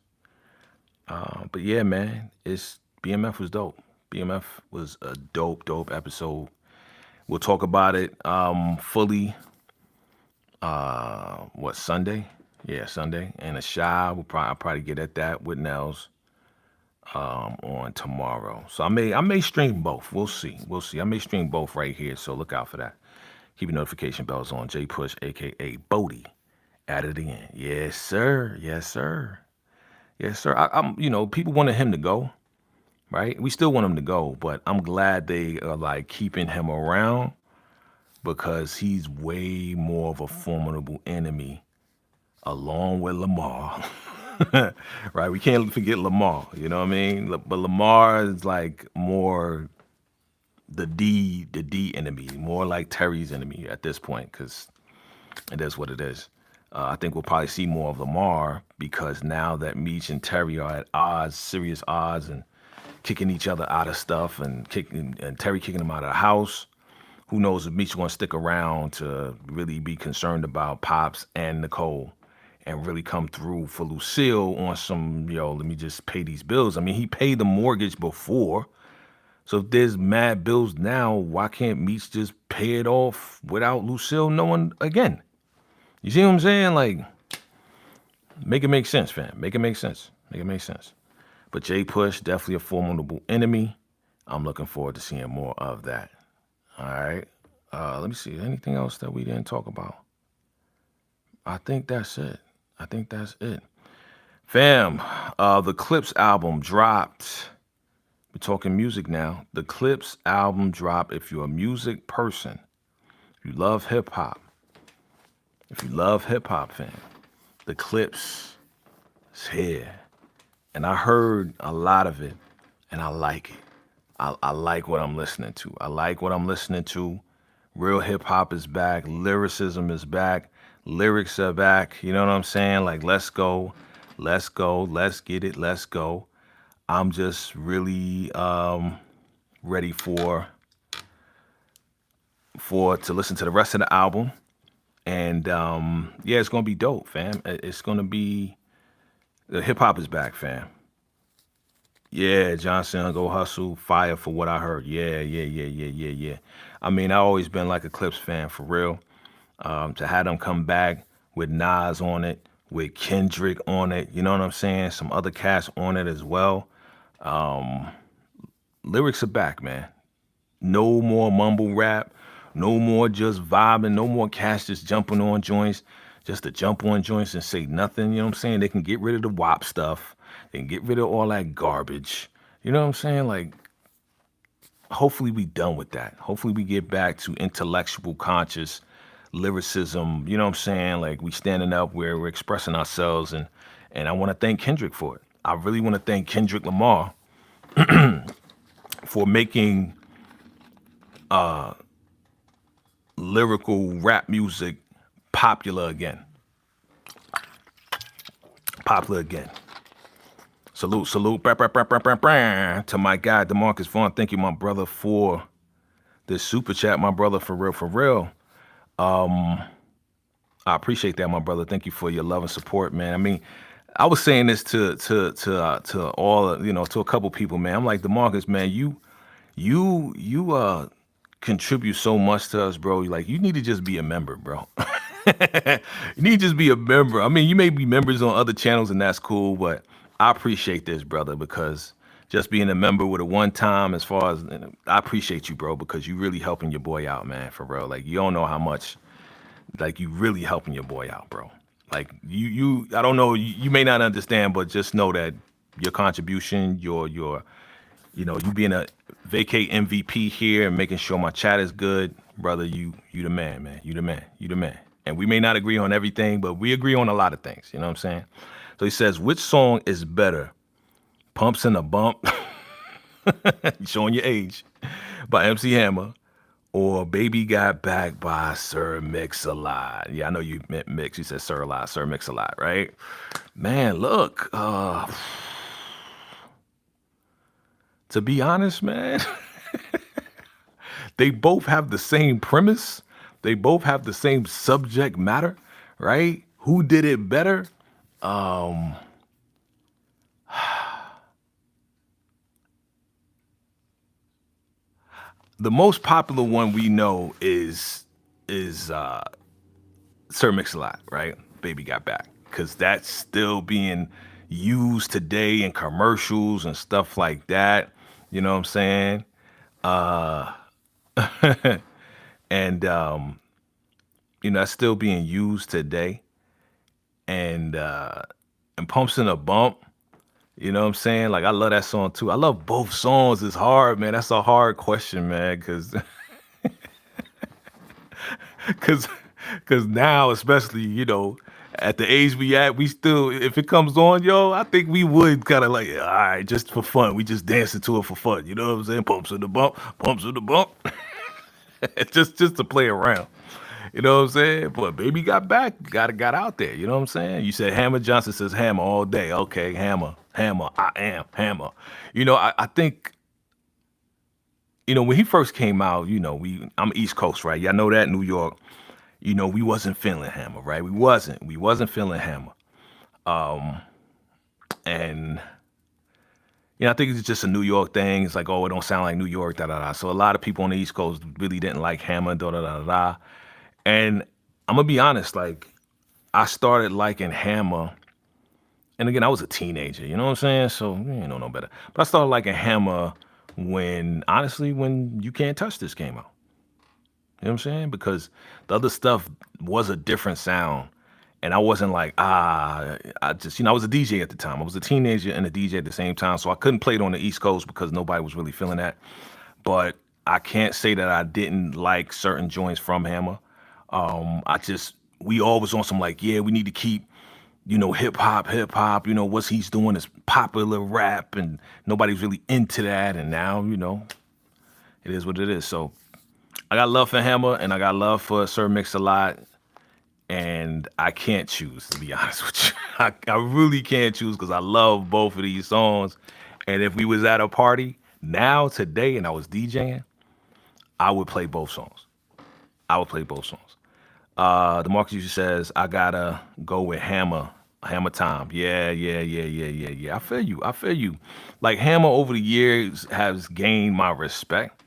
But yeah, man, BMF was dope. BMF was a dope episode. We'll talk about it fully. Sunday? Yeah, Sunday. And a shy. I'll probably get at that with Nels on tomorrow. So I may stream both. We'll see. I may stream both right here. So look out for that. Keep your notification bells on. J Push, aka Bodie, added in. Yes, sir. Yes, sir. Yes, sir. I'm. People wanted him to go, right? We still want him to go, but I'm glad they are like keeping him around because he's way more of a formidable enemy, along with Lamar. Right? We can't forget Lamar. You know what I mean? But Lamar is like more the D enemy, more like Terry's enemy at this point, because it is what it is. I think we'll probably see more of Lamar because now that Meech and Terry are at odds, serious odds, and kicking each other out of stuff, and Terry kicking him out of the house. Who knows if Meech is going to stick around to really be concerned about Pops and Nicole and really come through for Lucille on some, let me just pay these bills. I mean, he paid the mortgage before. So if there's mad bills now, why can't Meech just pay it off without Lucille knowing again? You see what I'm saying? Like, make it make sense, fam. Make it make sense. Make it make sense. But J Push, definitely a formidable enemy. I'm looking forward to seeing more of that. All right. Let me see. Anything else that we didn't talk about? I think that's it. Fam, the Clipse album dropped. We're talking music now. The Clipse album dropped. If you're a music person, if you love hip hop, fam, the Clipse is here. And I heard a lot of it, and I like it. I like what I'm listening to. I like what I'm listening to. Real hip hop is back. Lyricism is back. Lyrics are back. You know what I'm saying? Like, let's go. Let's go. Let's get it. Let's go. I'm just really ready for to listen to the rest of the album. And yeah, it's gonna be dope, fam. It's gonna be the hip hop is back, fam. Yeah, Johnson, go hustle, fire for what I heard. Yeah. I mean, I always been like a Clipse fan for real. To have them come back with Nas on it, with Kendrick on it, you know what I'm saying? Some other cats on it as well. Lyrics are back, man. No more mumble rap. No more just vibing. No more cats just jumping on joints, just to jump on joints and say nothing. You know what I'm saying? They can get rid of the WAP stuff. They can get rid of all that garbage. You know what I'm saying? Like, hopefully we done with that. Hopefully we get back to intellectual, conscious lyricism. You know what I'm saying? Like, we standing up where we're expressing ourselves. And I want to thank Kendrick for it. I really want to thank Kendrick Lamar for making lyrical rap music popular again. Popular again. Salute, to my guy, DeMarcus Vaughn. Thank you, my brother, for this super chat, my brother, for real. I appreciate that, my brother. Thank you for your love and support, man. I mean, I was saying this to all, you know, to a couple people, man. I'm like, DeMarcus, man, you contribute so much to us, bro. Like, you need to just be a member, bro. You need to just be a member. I mean, you may be members on other channels, and that's cool, but I appreciate this, brother, because just being a member with a one time, as far as, I appreciate you, bro, because you really helping your boy out, man, for real. Like, you don't know how much, like, you really helping your boy out, bro. Like, I don't know, you may not understand, but just know that your contribution, you being a vacay MVP here and making sure my chat is good, brother, you the man, man. You the man. And we may not agree on everything, but we agree on a lot of things. You know what I'm saying? So he says, which song is better? Pumps in a Bump, showing your age, by MC Hammer, or Baby Got Back by Sir Mix-a-Lot? Yeah, I know you meant Mix. You said Sir a lot, Sir Mix-a-Lot, right? Man, look, to be honest, man, they both have the same premise. They both have the same subject matter, right? Who did it better? The most popular one we know is Sir Mix-a-Lot, right? Baby Got Back, because that's still being used today in commercials and stuff like that. You know what I'm saying? And that's still being used today. And Pumps in a Bump. You know what I'm saying? Like, I love that song too. I love both songs. It's hard, man. That's a hard question, man, because because now, especially, at the age we at, we still, if it comes on, I think we would kind of like, all right, just for fun. We just dancing to it for fun. You know what I'm saying? Pumps in the bump, just to play around. You know what I'm saying? But Baby Got Back, got out there. You know what I'm saying? You said Hammer. Johnson says Hammer all day. Okay, Hammer. I am Hammer. I think, when he first came out, I'm East Coast, right? Y'all know that, New York. We wasn't feeling Hammer, right? We wasn't feeling Hammer. And I think it's just a New York thing. It's like, oh, it don't sound like New York, da da da. So a lot of people on the East Coast really didn't like Hammer, da da da da. And I'm gonna be honest, like, I started liking Hammer, and again, I was a teenager, you know what I'm saying? So you know no better. But I started liking Hammer when You Can't Touch This came out. You know what I'm saying? Because the other stuff was a different sound. And I wasn't like, I just, I was a DJ at the time. I was a teenager and a DJ at the same time. So I couldn't play it on the East Coast because nobody was really feeling that. But I can't say that I didn't like certain joints from Hammer. We always on some like, yeah, we need to keep, hip hop, what he's doing is popular rap and nobody's really into that. And now, it is what it is. So I got love for Hammer and I got love for Sir Mix-a-Lot. And I can't choose, to be honest with you. I really can't choose because I love both of these songs. And if we was at a party now, today, and I was DJing, I would play both songs. I would play both songs. The Marcus user says, I gotta go with Hammer. Hammer time. Yeah. I feel you. Like Hammer over the years has gained my respect.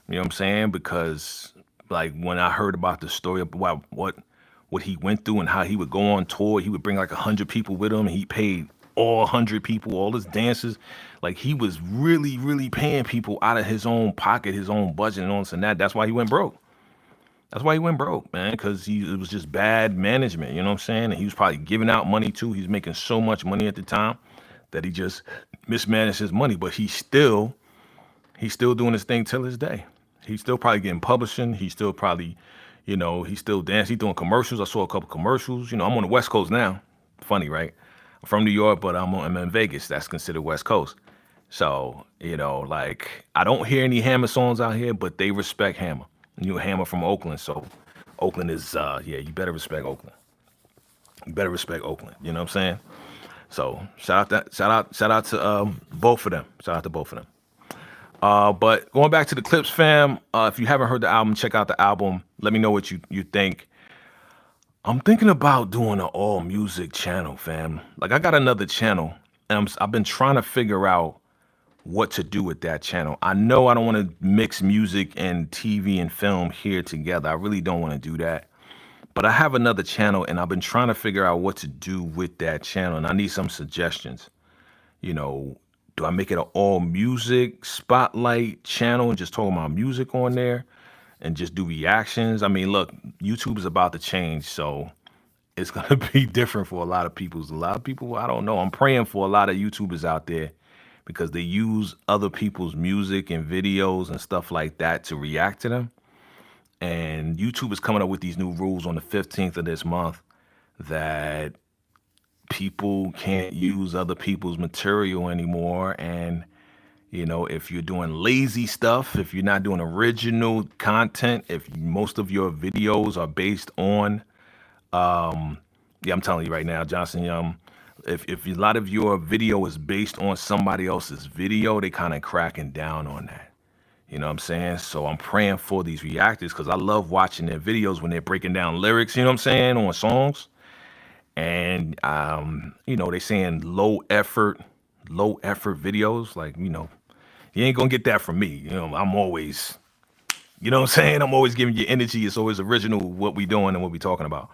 You know what I'm saying? Because like when I heard about the story about what he went through and how he would go on tour, he would bring like 100 people with him and he paid all 100 people, all his dancers. Like he was really, really paying people out of his own pocket, his own budget and all this and that. That's why he went broke. That's why he went broke, man, because it was just bad management, you know what I'm saying? And he was probably giving out money too. He's making so much money at the time that he just mismanaged his money. But he's still doing his thing till this day. He's still probably getting publishing. He's still probably, he's still dancing. He's doing commercials. I saw a couple commercials. I'm on the West Coast now. Funny, right? I'm from New York, but I'm in Vegas. That's considered West Coast. So, like I don't hear any Hammer songs out here, but they respect Hammer. Hammer from Oakland, so Oakland is you better respect Oakland. You better respect Oakland. You know what I'm saying? So shout out to both of them. Shout out to both of them. But going back to the Clipse fam, if you haven't heard the album, check out the album. Let me know what you think. I'm thinking about doing an all music channel, fam. Like I got another channel, and I've been trying to figure out what to do with that channel. I know I don't want to mix music and TV and film here together. I really don't want to do that. But I have another channel and I've been trying to figure out what to do with that channel and I need some suggestions. Do I make it an all music spotlight channel and just talk about music on there and just do reactions? I mean, look, YouTube is about to change, so it's going to be different for a lot of people. A lot of people, I don't know. I'm praying for a lot of YouTubers out there because they use other people's music and videos and stuff like that to react to them. And YouTube is coming up with these new rules on the 15th of this month that people can't use other people's material anymore. And, if you're doing lazy stuff, if you're not doing original content, if most of your videos are based on, I'm telling you right now, Johnson, if a lot of your video is based on somebody else's video, they kind of cracking down on that. You know what I'm saying? So I'm praying for these reactors because I love watching their videos when they're breaking down lyrics, you know what I'm saying, on songs. And, they saying low effort videos. Like, you ain't going to get that from me. I'm always, you know what I'm saying? I'm always giving you energy. It's always original what we doing and what we talking about.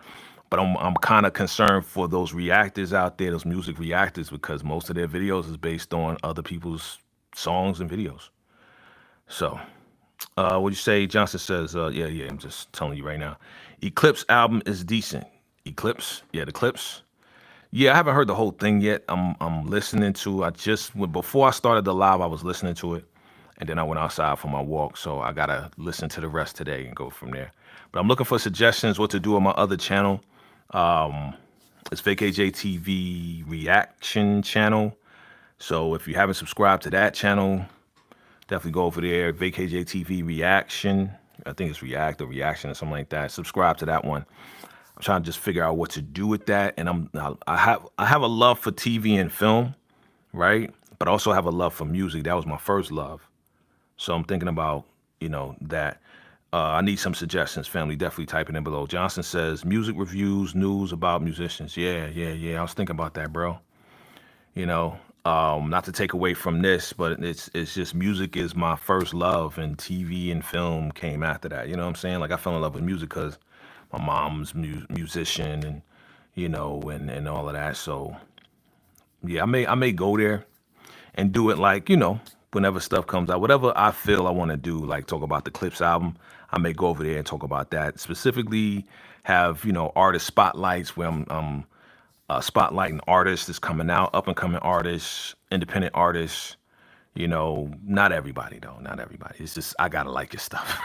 But I'm kind of concerned for those reactors out there, those music reactors, because most of their videos is based on other people's songs and videos. So, what you say? Johnson says, yeah, I'm just telling you right now. Eclipse album is decent. Eclipse? Yeah, the Clipse. Yeah, I haven't heard the whole thing yet. I'm listening to, before I started the live, I was listening to it. And then I went outside for my walk. So I got to listen to the rest today and go from there. But I'm looking for suggestions what to do on my other channel. It's VACAY-JayTV Reaction channel. So if you haven't subscribed to that channel, definitely go over there. VACAY-JayTV Reaction. I think it's React or Reaction or something like that. Subscribe to that one. I'm trying to just figure out what to do with that. And I have a love for TV and film, right? But I also have a love for music. That was my first love. So I'm thinking about, that. I need some suggestions, family. Definitely type it in below. Johnson says, music reviews, news about musicians. Yeah. I was thinking about that, bro. Not to take away from this, but it's just music is my first love, and TV and film came after that. You know what I'm saying? Like I fell in love with music because my mom's musician, and and all of that. So yeah, I may go there and do it like whenever stuff comes out, whatever I feel I want to do, like talk about the Clipse album, I may go over there and talk about that. Specifically, have, you know, artist spotlights where I'm spotlighting artists that's coming out, up and coming artists, independent artists. You know, not everybody though, not everybody. It's just I gotta like your stuff.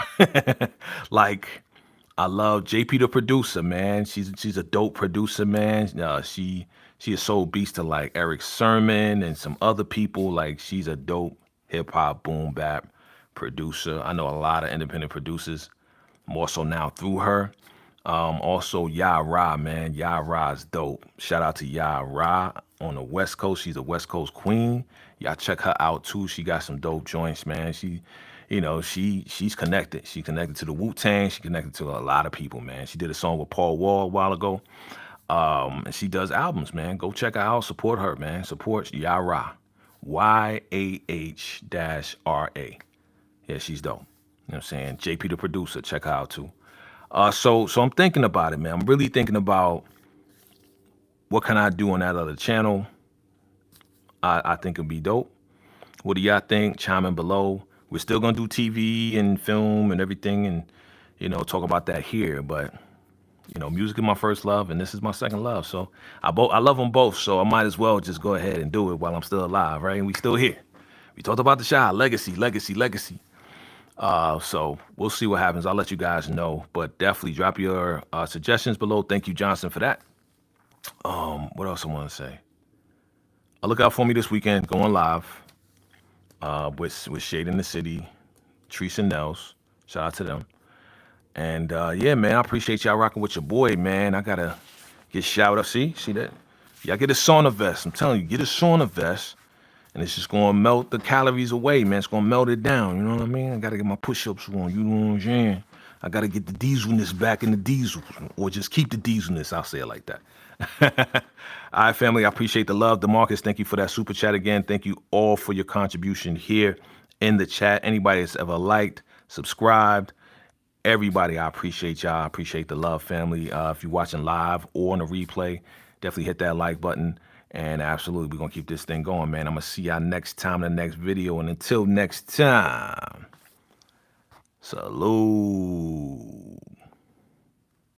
Like I love JP the producer, man. She's a dope producer, man. She is so beast to like Eric Sermon and some other people. Like she's a dope hip hop boom bap producer. I know a lot of independent producers, more so now through her. Also Ya Ra, man. Ya Ra's dope. Shout out to Ya Ra on the West Coast. She's a West Coast queen. Y'all check her out too. She got some dope joints, man. She, you know, she's connected. She connected to the Wu-Tang. She connected to a lot of people, man. She did a song with Paul Wall a while ago. And she does albums, man. Go check her out. Support her, man. Support Ya Ra. YAH-RA. Yeah, she's dope. You know what I'm saying? JP the producer. Check her out too. So I'm thinking about it, man. I'm really thinking about what can I do on that other channel. I think it'd be dope. What do y'all think? Chime in below. We're still gonna do TV and film and everything, and you know, talk about that here. But you know, music is my first love, and this is my second love. So I love them both. So I might as well just go ahead and do it while I'm still alive, right? And we still here. We talked about the Shy legacy. So we'll see what happens. I'll let you guys know, but definitely drop your suggestions below. Thank you, Johnson, for that. What else I want to say? Look out for me this weekend, going live with Shade in the City, Treese and Nels. Shout out to them. And yeah, man, I appreciate y'all rocking with your boy, man. I gotta get shouted up. See that? Y'all get a sauna vest. I'm telling you, get a sauna vest. And it's just gonna melt the calories away, man. It's gonna melt it down. You know what I mean? I gotta get my push-ups on. You know what I'm saying? I gotta get the dieselness back in the diesel, or just keep the dieselness. I'll say it like that. All right, family. I appreciate the love. DeMarcus, thank you for that super chat again. Thank you all for your contribution here in the chat. Anybody that's ever liked, subscribed, everybody, I appreciate y'all. I appreciate the love, family. If you're watching live or on a replay, definitely hit that like button. And absolutely, we're going to keep this thing going, man. I'm going to see y'all next time in the next video. And until next time, salute.